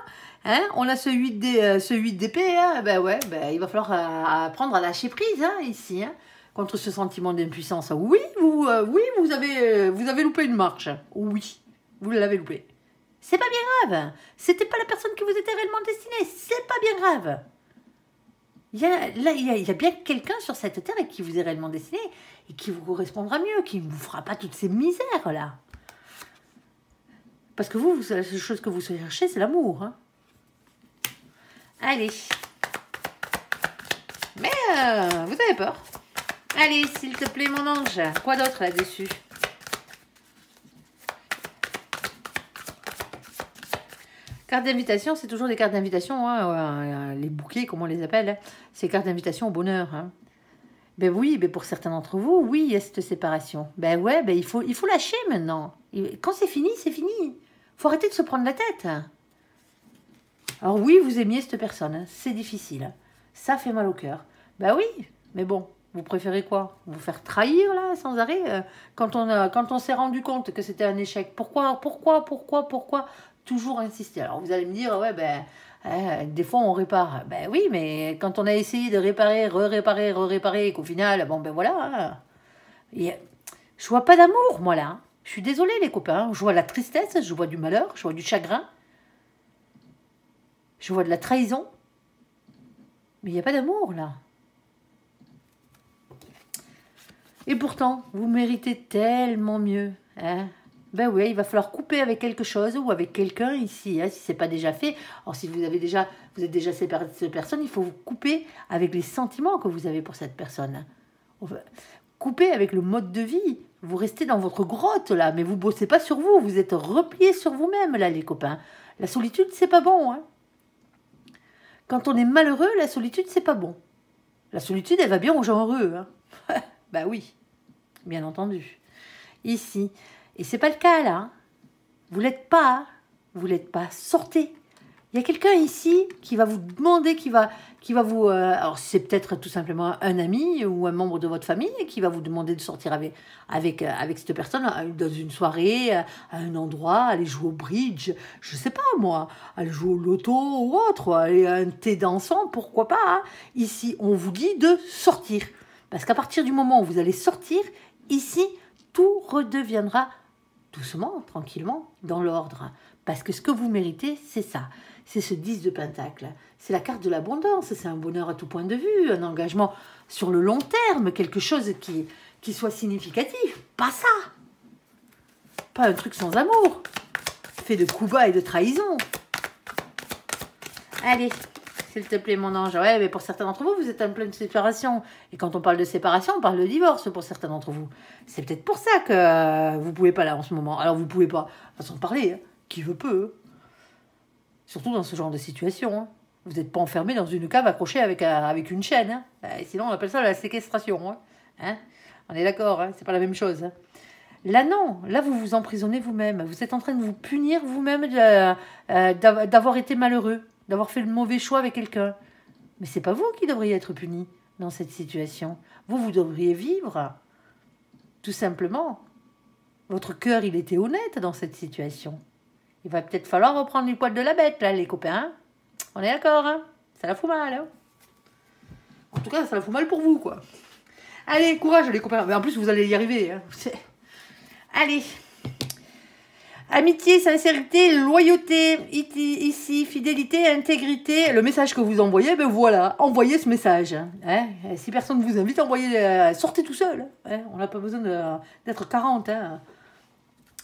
Hein, on a ce 8 d'épée, hein, ben ouais, ben, il va falloir apprendre à lâcher prise, hein, ici, hein, contre ce sentiment d'impuissance. Oui, vous avez loupé une marche. Oui, vous l'avez loupé. C'est pas bien grave. C'était pas la personne qui vous était réellement destinée. C'est pas bien grave. Il y a bien quelqu'un sur cette terre qui vous est réellement destiné et qui vous correspondra mieux, qui ne vous fera pas toutes ces misères, là. Parce que vous, la seule chose que vous cherchez, c'est l'amour, hein. Allez. Mais vous avez peur. Allez, s'il te plaît, mon ange. Quoi d'autre là-dessus? Cartes d'invitation, c'est toujours des cartes d'invitation. Hein, les bouquets, comme on les appelle. Hein, c'est cartes d'invitation au bonheur. Hein. Ben oui, mais pour certains d'entre vous, oui, il y a cette séparation. Ben ouais, ben il faut lâcher maintenant. Quand c'est fini, c'est fini. Il faut arrêter de se prendre la tête. Alors oui, vous aimiez cette personne, hein, c'est difficile. Ça fait mal au cœur. Ben oui, mais bon, vous préférez quoi? Vous faire trahir, là, sans arrêt quand on s'est rendu compte que c'était un échec. Pourquoi toujours insister? Alors vous allez me dire, ouais, ben, des fois on répare. Ben oui, mais quand on a essayé de réparer, re-réparer, et qu'au final, bon, ben voilà. Hein, je vois pas d'amour, moi, là. Je suis désolée, les copains. Je vois la tristesse, je vois du malheur, je vois du chagrin. Je vois de la trahison. Mais il n'y a pas d'amour, là. Et pourtant, vous méritez tellement mieux. Hein? Ben oui, il va falloir couper avec quelque chose ou avec quelqu'un ici, hein, si ce n'est pas déjà fait. Alors, si vous êtes déjà séparé de cette personne, il faut vous couper avec les sentiments que vous avez pour cette personne. Couper avec le mode de vie. Vous restez dans votre grotte, là, mais vous ne bossez pas sur vous. Vous êtes repliés sur vous-même, là, les copains. La solitude, c'est pas bon, hein. Quand on est malheureux, la solitude, c'est pas bon. La solitude, elle va bien aux gens heureux. Hein. Bah oui, bien entendu. Ici. Et c'est pas le cas, là. Vous l'êtes pas. vous l'êtes pas, sortez. Il y a quelqu'un ici qui va vous demander, qui va vous... alors, c'est peut-être tout simplement un ami ou un membre de votre famille qui va vous demander de sortir avec cette personne dans une soirée, à un endroit, aller jouer au bridge, je sais pas moi, aller jouer au loto ou autre, aller à un thé dansant, pourquoi pas. Hein. Ici, on vous dit de sortir. Parce qu'à partir du moment où vous allez sortir, ici, tout redeviendra doucement, tranquillement, dans l'ordre. Parce que ce que vous méritez, c'est ça. C'est ce 10 de Pentacle. C'est la carte de l'abondance. C'est un bonheur à tout point de vue, un engagement sur le long terme, quelque chose qui soit significatif. Pas ça. Pas un truc sans amour. Fait de coups bas et de trahison. Allez, s'il te plaît, mon ange. Ouais, mais pour certains d'entre vous, vous êtes en pleine séparation. Et quand on parle de séparation, on parle de divorce pour certains d'entre vous. C'est peut-être pour ça que vous ne pouvez pas là en ce moment. Alors, vous ne pouvez pas. Façon de parler, hein. Qui veut peut. Surtout dans ce genre de situation. Hein. Vous n'êtes pas enfermé dans une cave accrochée avec une chaîne. Hein. Sinon, on appelle ça la séquestration. Hein. Hein, on est d'accord, hein, c'est pas la même chose. Hein. Là, non. Là, vous vous emprisonnez vous-même. Vous êtes en train de vous punir vous-même d'avoir été malheureux, d'avoir fait le mauvais choix avec quelqu'un. Mais c'est pas vous qui devriez être puni dans cette situation. Vous devriez vivre. Tout simplement. Votre cœur, il était honnête dans cette situation. Il va peut-être falloir reprendre du poil de la bête, là, les copains. On est d'accord, hein? Ça la fout mal, hein? En tout cas, ça la fout mal pour vous, quoi. Allez, courage, les copains. Mais en plus, vous allez y arriver. Hein. Allez. Amitié, sincérité, loyauté. Ici, fidélité, intégrité. Le message que vous envoyez, ben voilà. Envoyez ce message. Hein. Si personne ne vous invite, envoyez, sortez tout seul. Hein. On n'a pas besoin d'être 40. Hein.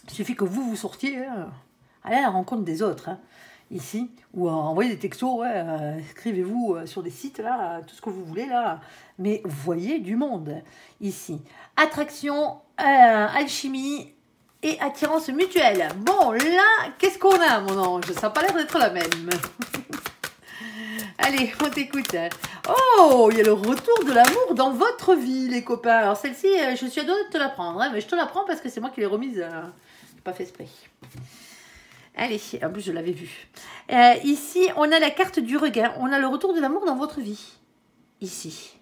Il suffit que vous sortiez. Hein. Allez à la rencontre des autres, hein, ici, ou envoyez des textos, ouais, écrivez-vous sur des sites, là, tout ce que vous voulez, là, mais voyez du monde, ici. Attraction, alchimie et attirance mutuelle. Bon, là, qu'est-ce qu'on a, mon ange? Ça n'a pas l'air d'être la même. Allez, on t'écoute. Oh, il y a le retour de l'amour dans votre vie, les copains. Alors, celle-ci, je suis à deux de te la prendre, hein, mais je te la prends parce que c'est moi qui l'ai remise, pas fait exprès. Allez, en plus je l'avais vu. Ici, on a la carte du regain. On a le retour de l'amour dans votre vie. Ici.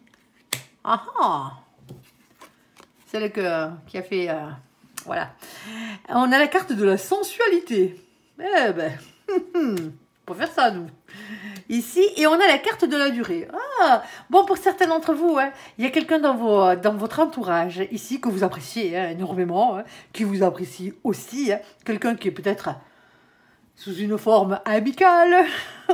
Ah ah. Celle qui a fait... voilà. On a la carte de la sensualité. Eh ben, on peut faire ça, nous. Ici, et on a la carte de la durée. Ah, bon, pour certains d'entre vous, hein, il y a quelqu'un dans votre entourage, ici, que vous appréciez hein, énormément, hein, qui vous apprécie aussi. Hein, quelqu'un qui est peut-être... sous une forme amicale,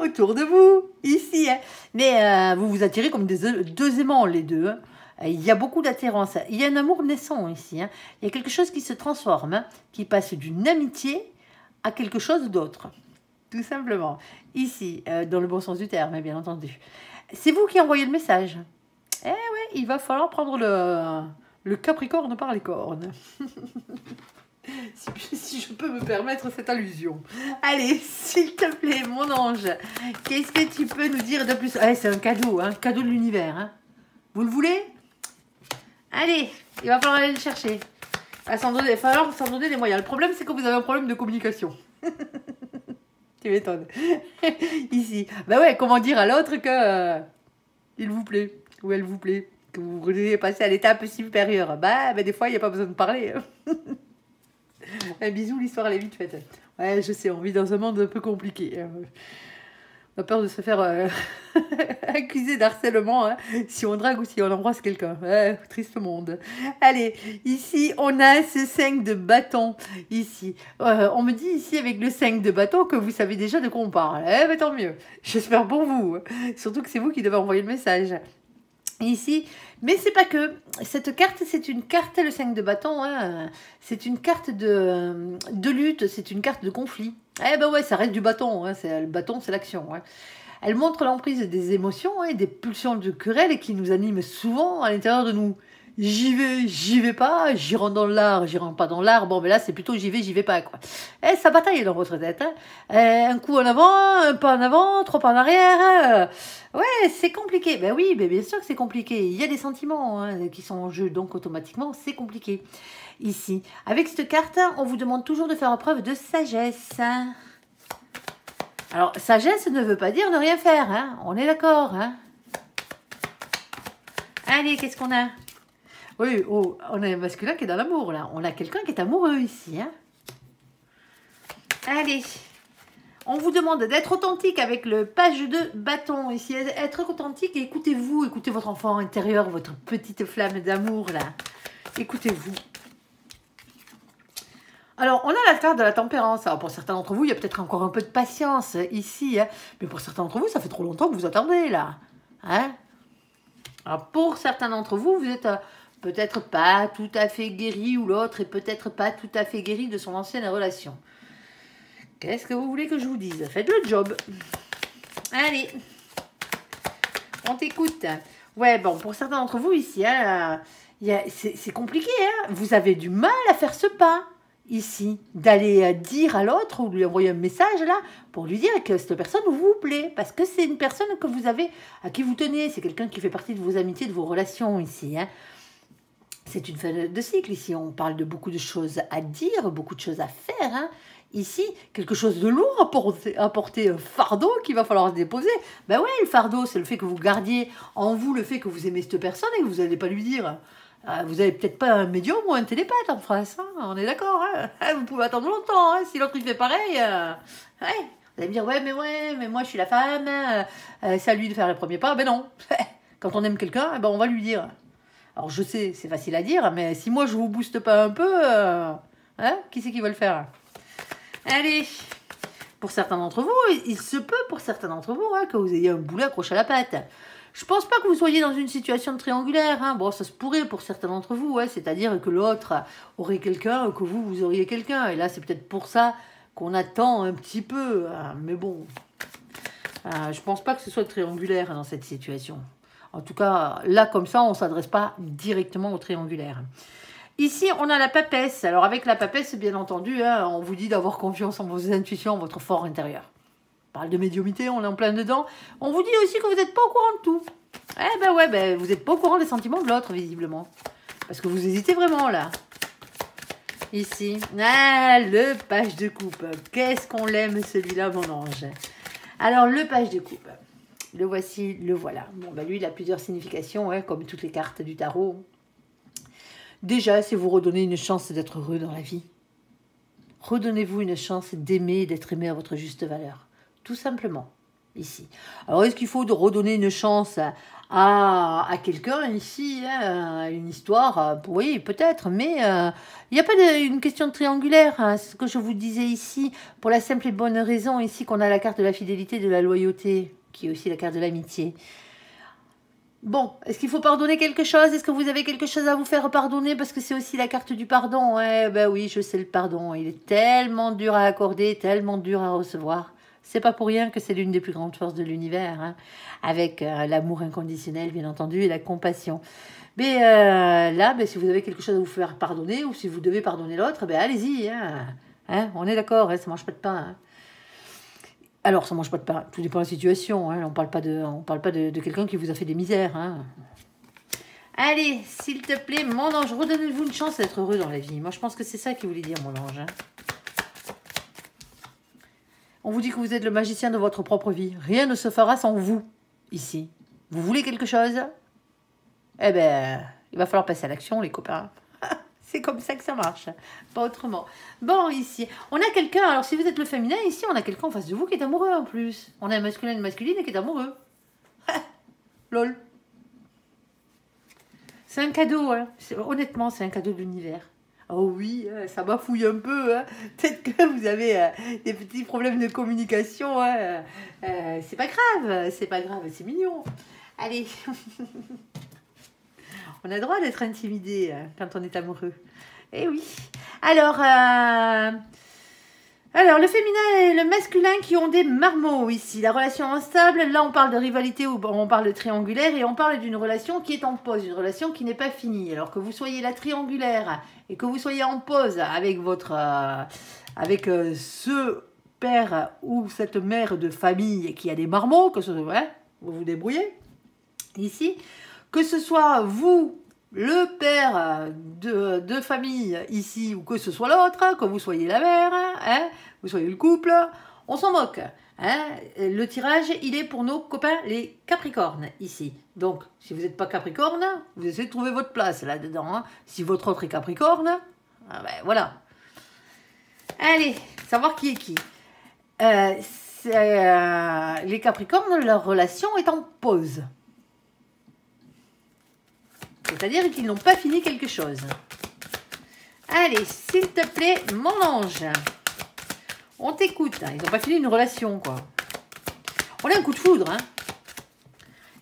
autour de vous, ici. Hein. Mais vous vous attirez comme deux aimants, les deux. Hein. Il y a beaucoup d'attirance. Il y a un amour naissant ici. Hein. Il y a quelque chose qui se transforme, hein, qui passe d'une amitié à quelque chose d'autre. Tout simplement. Ici, dans le bon sens du terme, bien entendu. C'est vous qui envoyez le message. Eh ouais, il va falloir prendre le Capricorne par les cornes. Si je peux me permettre cette allusion. Allez, s'il te plaît, mon ange, qu'est-ce que tu peux nous dire de plus? C'est un cadeau, hein, cadeau de l'univers. Hein. Vous le voulez? Allez, il va falloir aller le chercher. Il va falloir s'en donner les moyens. Le problème, c'est que vous avez un problème de communication. Tu m'étonnes. Ici. Ben ouais, comment dire à l'autre que il vous plaît, ou elle vous plaît, que vous voulez passer à l'étape supérieure. Ben, des fois, il n'y a pas besoin de parler. Un bisou, l'histoire elle est vite faite. Ouais, je sais, on vit dans un monde un peu compliqué. On a peur de se faire accuser d'harcèlement hein, si on drague ou si on embrasse quelqu'un. Ouais, triste monde. Allez, ici, on a ce 5 de bâton. Ici, on me dit ici avec le 5 de bâton que vous savez déjà de quoi on parle. Eh ben tant mieux. J'espère pour vous. Surtout que c'est vous qui devez envoyer le message. Ici, mais c'est pas que. Cette carte, c'est une carte, le 5 de bâton, hein, c'est une carte de lutte, c'est une carte de conflit. Eh ben ouais, ça reste du bâton, hein, le bâton, c'est l'action. Hein. Elle montre l'emprise des émotions et des pulsions de querelle qui nous animent souvent à l'intérieur de nous. J'y vais pas, j'y rentre dans l'art, j'y rentre pas dans l'art. Bon, mais là, c'est plutôt j'y vais pas, quoi. Eh, ça bataille dans votre tête, hein. Un coup en avant, un pas en avant, 3 pas en arrière. Ouais, c'est compliqué. Ben oui, ben bien sûr que c'est compliqué. Il y a des sentiments hein, qui sont en jeu, donc automatiquement, c'est compliqué. Ici, avec cette carte, on vous demande toujours de faire preuve de sagesse. Alors, sagesse ne veut pas dire ne rien faire, hein. On est d'accord, hein. Allez, qu'est-ce qu'on a? Oui, oh, on a un masculin qui est dans l'amour, là. On a quelqu'un qui est amoureux ici, hein. Allez. On vous demande d'être authentique avec le page de bâton ici. Être authentique et écoutez-vous. Écoutez votre enfant intérieur, votre petite flamme d'amour, là. Écoutez-vous. Alors, on a la carte de la tempérance. Alors, pour certains d'entre vous, il y a peut-être encore un peu de patience ici. Hein. Mais pour certains d'entre vous, ça fait trop longtemps que vous attendez, là. Hein? Alors, pour certains d'entre vous, vous êtes peut-être pas tout à fait guéri ou l'autre est peut-être pas tout à fait guéri de son ancienne relation. Qu'est-ce que vous voulez que je vous dise? Faites le job. Allez. On t'écoute. Ouais, bon, pour certains d'entre vous ici, hein, c'est compliqué. Hein. Vous avez du mal à faire ce pas. Ici, d'aller dire à l'autre ou lui envoyer un message là pour lui dire que cette personne vous plaît parce que c'est une personne que vous avez à qui vous tenez, c'est quelqu'un qui fait partie de vos amitiés, de vos relations ici. Hein. C'est une fin de cycle ici, on parle de beaucoup de choses à dire, beaucoup de choses à faire. Hein. Ici, quelque chose de lourd à porter un fardeau qu'il va falloir déposer. Ben ouais, le fardeau, c'est le fait que vous gardiez en vous le fait que vous aimez cette personne et que vous n'allez pas lui dire. Vous n'avez peut-être pas un médium ou un télépathe en face, hein, on est d'accord. Hein, vous pouvez attendre longtemps, hein, si l'autre il fait pareil. Ouais, vous allez me dire, ouais, mais moi je suis la femme, c'est à lui de faire le premier pas. Ben non, quand on aime quelqu'un, ben, on va lui dire. Alors je sais, c'est facile à dire, mais si moi je vous booste pas un peu, hein, qui c'est qui va le faire? Allez, pour certains d'entre vous, il se peut pour certains d'entre vous hein, que vous ayez un boulet accroché à la patte. Je pense pas que vous soyez dans une situation de triangulaire. Hein. Bon, ça se pourrait pour certains d'entre vous, ouais, c'est-à-dire que l'autre aurait quelqu'un, que vous auriez quelqu'un. Et là, c'est peut-être pour ça qu'on attend un petit peu. Hein. Mais bon, je pense pas que ce soit triangulaire dans cette situation. En tout cas, là, comme ça, on ne s'adresse pas directement au triangulaire. Ici, on a la papesse. Alors, avec la papesse, bien entendu, hein, on vous dit d'avoir confiance en vos intuitions, en votre fort intérieur. On parle de médiumnité, on est en plein dedans. On vous dit aussi que vous n'êtes pas au courant de tout. Eh ben ouais, ben, vous n'êtes pas au courant des sentiments de l'autre, visiblement. Parce que vous hésitez vraiment, là. Ici. Ah, le page de coupe. Qu'est-ce qu'on l'aime, celui-là, mon ange. Alors, le page de coupe. Le voici, le voilà. Bon, ben lui, il a plusieurs significations, hein, comme toutes les cartes du tarot. Déjà, c'est vous redonner une chance d'être heureux dans la vie. Redonnez-vous une chance d'aimer et d'être aimé à votre juste valeur. Tout simplement, ici. Alors, est-ce qu'il faut redonner une chance à quelqu'un ici, hein, une histoire? Oui, peut-être, mais il n'y a pas une question de triangulaire. Hein, c'est ce que je vous disais ici, pour la simple et bonne raison ici qu'on a la carte de la fidélité, de la loyauté, qui est aussi la carte de l'amitié. Bon, est-ce qu'il faut pardonner quelque chose? Est-ce que vous avez quelque chose à vous faire pardonner? Parce que c'est aussi la carte du pardon. Ouais, ben oui, je sais le pardon. Il est tellement dur à accorder, tellement dur à recevoir. C'est pas pour rien que c'est l'une des plus grandes forces de l'univers, hein, avec l'amour inconditionnel, bien entendu, et la compassion. Mais là, ben, si vous avez quelque chose à vous faire pardonner, ou si vous devez pardonner l'autre, ben allez-y. Hein, on est d'accord, hein, ça mange pas de pain. Hein. Alors, ça mange pas de pain, tout dépend de la situation. Hein, on parle pas de quelqu'un qui vous a fait des misères. Hein. Allez, s'il te plaît, mon ange, redonnez-vous une chance d'être heureux dans la vie. Moi, je pense que c'est ça qu'il voulait dire, mon ange. Hein. On vous dit que vous êtes le magicien de votre propre vie. Rien ne se fera sans vous, ici. Vous voulez quelque chose? Eh ben, il va falloir passer à l'action, les copains. C'est comme ça que ça marche, pas autrement. Bon, ici, on a quelqu'un, alors si vous êtes le féminin, ici, on a quelqu'un en face de vous qui est amoureux en plus. On a un masculin et une masculine qui est amoureux. Lol. C'est un cadeau, hein. Honnêtement, c'est un cadeau de l'univers. Oh oui, ça bafouille un peu. Hein. Peut-être que vous avez des petits problèmes de communication. Hein. C'est pas grave, c'est mignon. Allez. On a le droit d'être intimidé quand on est amoureux. Eh oui. Alors, le féminin et le masculin qui ont des marmots ici. La relation instable, là on parle de rivalité ou on parle de triangulaire et on parle d'une relation qui est en pause, une relation qui n'est pas finie. Alors que vous soyez la triangulaire et que vous soyez en pause avec votre, ce père ou cette mère de famille qui a des marmots, que ce soit, hein, vous vous débrouillez ici. Que ce soit vous, le père de famille ici, ou que ce soit l'autre, que vous soyez la mère, hein, vous soyez le couple, On s'en moque. Hein. Le tirage, il est pour nos copains, les Capricornes, ici. Donc, si vous n'êtes pas Capricorne, vous essayez de trouver votre place là-dedans. Hein. Si votre autre est Capricorne, ben voilà. Allez, savoir qui est qui. Les Capricornes, leur relation est en pause. C'est-à-dire qu'ils n'ont pas fini quelque chose. Allez, s'il te plaît, mon ange. On t'écoute. Ils n'ont pas fini une relation, quoi. On a un coup de foudre. Hein.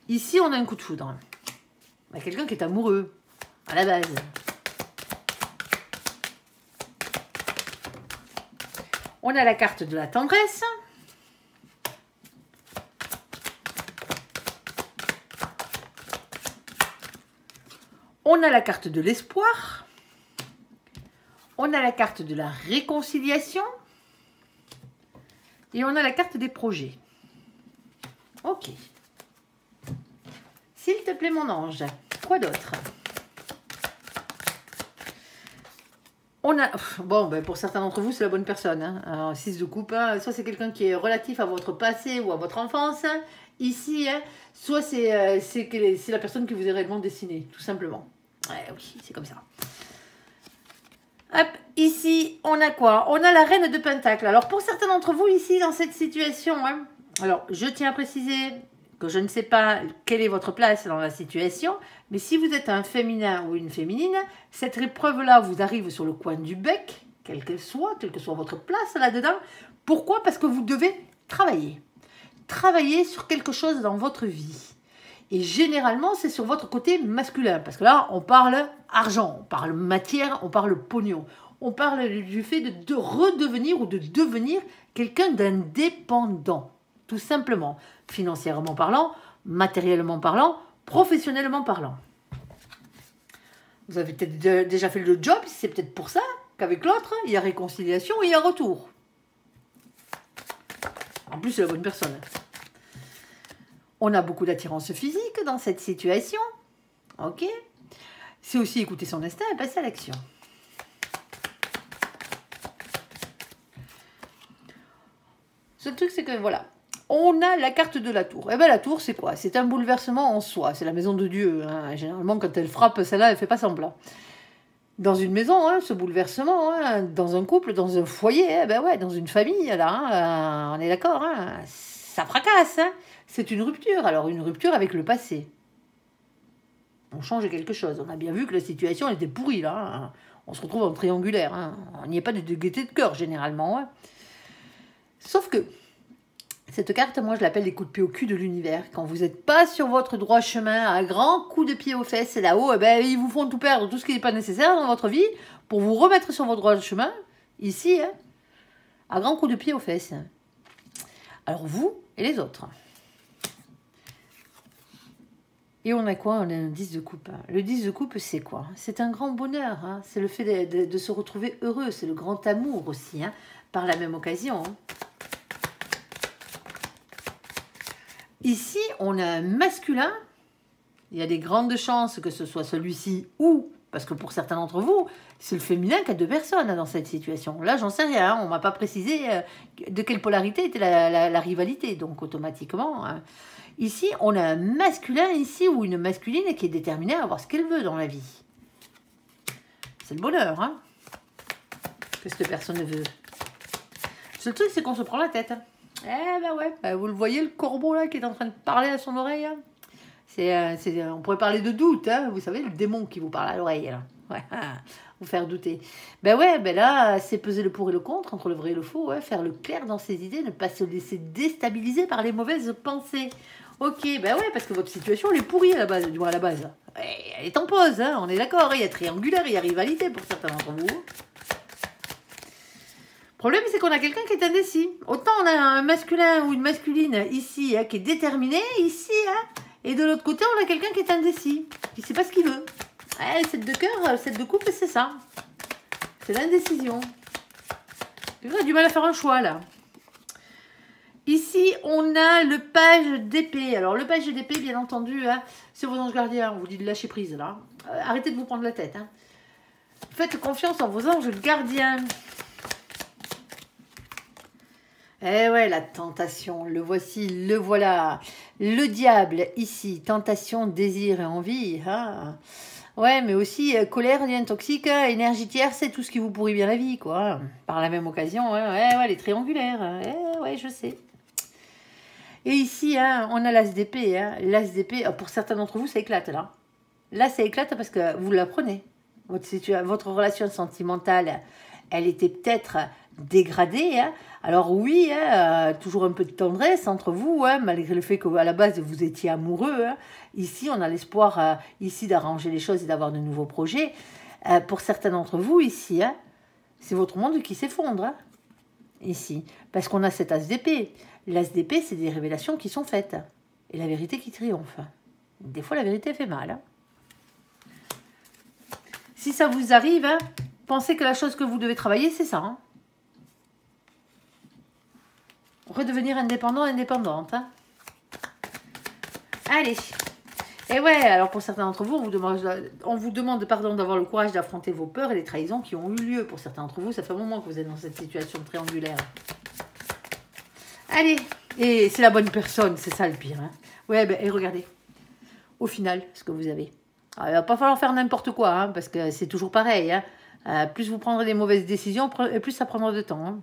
Ici, on a un coup de foudre. On a quelqu'un qui est amoureux, à la base. On a la carte de la tendresse. On a la carte de l'espoir. On a la carte de la réconciliation. Et on a la carte des projets. Ok. S'il te plaît, mon ange. Quoi d'autre? On a... Bon, ben pour certains d'entre vous, c'est la bonne personne. Hein. Alors, 6 de coupe, hein. Soit c'est quelqu'un qui est relatif à votre passé ou à votre enfance. Hein. Ici, hein. Soit c'est la personne qui vous est réellement destinée, tout simplement. Ouais, oui, c'est comme ça. Hop, ici, on a quoi? On a la reine de Pentacle. Alors, pour certains d'entre vous, ici, dans cette situation, hein, alors, je tiens à préciser que je ne sais pas quelle est votre place dans la situation, mais si vous êtes un féminin ou une féminine, cette épreuve-là vous arrive sur le coin du bec, quelle que soit votre place là-dedans. Pourquoi? Parce que vous devez travailler. Travailler sur quelque chose dans votre vie. Et généralement, c'est sur votre côté masculin. Parce que là, on parle argent, on parle matière, on parle pognon. On parle du fait de redevenir ou de devenir quelqu'un d'indépendant. Tout simplement. Financièrement parlant, matériellement parlant, professionnellement parlant. Vous avez peut-être déjà fait le job, c'est peut-être pour ça qu'avec l'autre, il y a réconciliation et il y a retour. En plus, c'est la bonne personne. On a beaucoup d'attirance physique dans cette situation. Ok. C'est aussi écouter son instinct et passer à l'action. Ce truc, c'est que voilà. On a la carte de la tour. Et bien la tour, c'est quoi? C'est un bouleversement en soi. C'est la maison de Dieu. Hein. Généralement, quand elle frappe, celle-là, elle ne fait pas semblant. Dans une maison, hein, ce bouleversement, hein, dans un couple, dans un foyer, hein, ben ouais, dans une famille, là, hein, on est d'accord, hein, ça fracasse. Hein. C'est une rupture. Alors, une rupture avec le passé. On change quelque chose. On a bien vu que la situation était pourrie, là. Hein. On se retrouve en triangulaire. Hein. On n'y est pas de gaieté de cœur, généralement. Hein. Sauf que cette carte, moi, je l'appelle les coups de pied au cul de l'univers. Quand vous n'êtes pas sur votre droit chemin, à grands coups de pied aux fesses, là-haut, eh ben, ils vous font tout perdre, tout ce qui n'est pas nécessaire dans votre vie, pour vous remettre sur votre droit chemin, ici, hein, à grands coups de pied aux fesses. Alors, vous et les autres. Et on a quoi? On a un 10 de coupe. Le 10 de coupe, c'est quoi? C'est un grand bonheur. Hein. C'est le fait de se retrouver heureux. C'est le grand amour aussi, hein, par la même occasion. Hein. Ici, on a un masculin. Il y a des grandes chances que ce soit celui-ci ou, parce que pour certains d'entre vous, c'est le féminin qui a 2 personnes dans cette situation. Là, j'en sais rien. Hein. On ne m'a pas précisé de quelle polarité était la rivalité. Donc, automatiquement... Hein. Ici, on a un masculin ici ou une masculine qui est déterminée à avoir ce qu'elle veut dans la vie. C'est le bonheur, hein, que cette personne veut. Le seul truc, c'est qu'on se prend la tête. Hein. Eh ben ouais, vous le voyez, le corbeau là qui est en train de parler à son oreille. Hein. On pourrait parler de doute, hein, vous savez, le démon qui vous parle à l'oreille. Ouais, vous faire douter. Ben ouais, ben là, c'est peser le pour et le contre, entre le vrai et le faux, ouais, faire le clair dans ses idées, ne pas se laisser déstabiliser par les mauvaises pensées. Ok, ben ouais, parce que votre situation, elle est pourrie à la base, du moins à la base. Elle est en pause, hein, on est d'accord, il y a triangulaire, il y a rivalité pour certains d'entre vous. Le problème, c'est qu'on a quelqu'un qui est indécis. Autant on a un masculin ou une masculine ici, hein, qui est déterminé, ici, hein, et de l'autre côté, on a quelqu'un qui est indécis, qui ne sait pas ce qu'il veut. Ouais, cette de cœur, cette de couple, c'est ça. C'est l'indécision. Quelqu'un a du mal à faire un choix, là. Ici, on a le page d'épée. Alors, le page d'épée, bien entendu, hein, c'est vos anges gardiens. On vous dit de lâcher prise, là. Arrêtez de vous prendre la tête. Hein. Faites confiance en vos anges gardiens. Eh ouais, la tentation, le voici, le voilà. Le diable, ici, tentation, désir et envie. Hein. Ouais, mais aussi colère, lien toxique, énergie tierce, c'est tout ce qui vous pourrit bien la vie, quoi. Par la même occasion, ouais, les triangulaires. Ouais, je sais. Et ici, hein, on a l'as d'épée. Hein. L'as d'épée, pour certains d'entre vous, ça éclate, là. Là, ça éclate parce que vous l'apprenez. Votre relation sentimentale, elle était peut-être dégradée. Hein. Alors oui, hein, toujours un peu de tendresse entre vous, hein, malgré le fait qu'à la base, vous étiez amoureux. Hein. Ici, on a l'espoir ici d'arranger les choses et d'avoir de nouveaux projets. Pour certains d'entre vous, ici, hein, c'est votre monde qui s'effondre. Hein, ici, parce qu'on a cet as d'épée. L'as d'épée, c'est des révélations qui sont faites. Et la vérité qui triomphe. Des fois, la vérité fait mal. Hein. Si ça vous arrive, hein, pensez que la chose que vous devez travailler, c'est ça. Hein. Redevenir indépendant, indépendante. Hein. Allez. Et ouais, alors pour certains d'entre vous, on vous demande d'avoir le courage d'affronter vos peurs et les trahisons qui ont eu lieu. Pour certains d'entre vous, ça fait un moment que vous êtes dans cette situation triangulaire. Allez. Et c'est la bonne personne, c'est ça le pire. Hein. Ouais, et regardez. Au final, ce que vous avez. Alors, il va pas falloir faire n'importe quoi, hein, parce que c'est toujours pareil. Hein. Plus vous prendrez des mauvaises décisions, plus ça prendra de temps. Hein.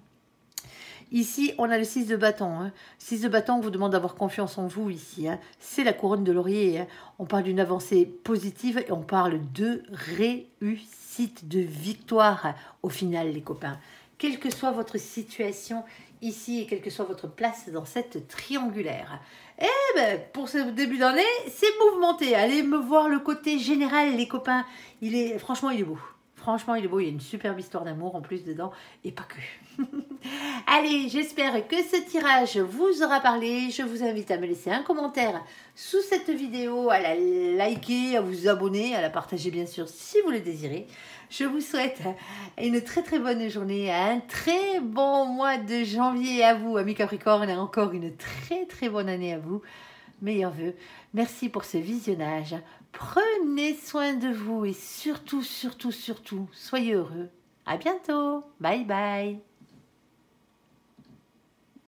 Ici, on a le 6 de bâton. Hein. 6 de bâton vous demande d'avoir confiance en vous ici. Hein. C'est la couronne de laurier. Hein. On parle d'une avancée positive et on parle de réussite, de victoire au final, les copains. Quelle que soit votre situation ici et quelle que soit votre place dans cette triangulaire. Eh ben, pour ce début d'année, c'est mouvementé. Allez me voir le côté général, les copains. Franchement, il est beau. Franchement, il est beau. Il y a une superbe histoire d'amour en plus dedans. Et pas que. Allez, j'espère que ce tirage vous aura parlé. Je vous invite à me laisser un commentaire sous cette vidéo, à la liker, à vous abonner, à la partager bien sûr si vous le désirez. Je vous souhaite une très très bonne journée, un très bon mois de janvier à vous, amis Capricorne, et encore une très très bonne année à vous. Meilleurs vœux. Merci pour ce visionnage. Prenez soin de vous et surtout, soyez heureux. À bientôt. Bye bye.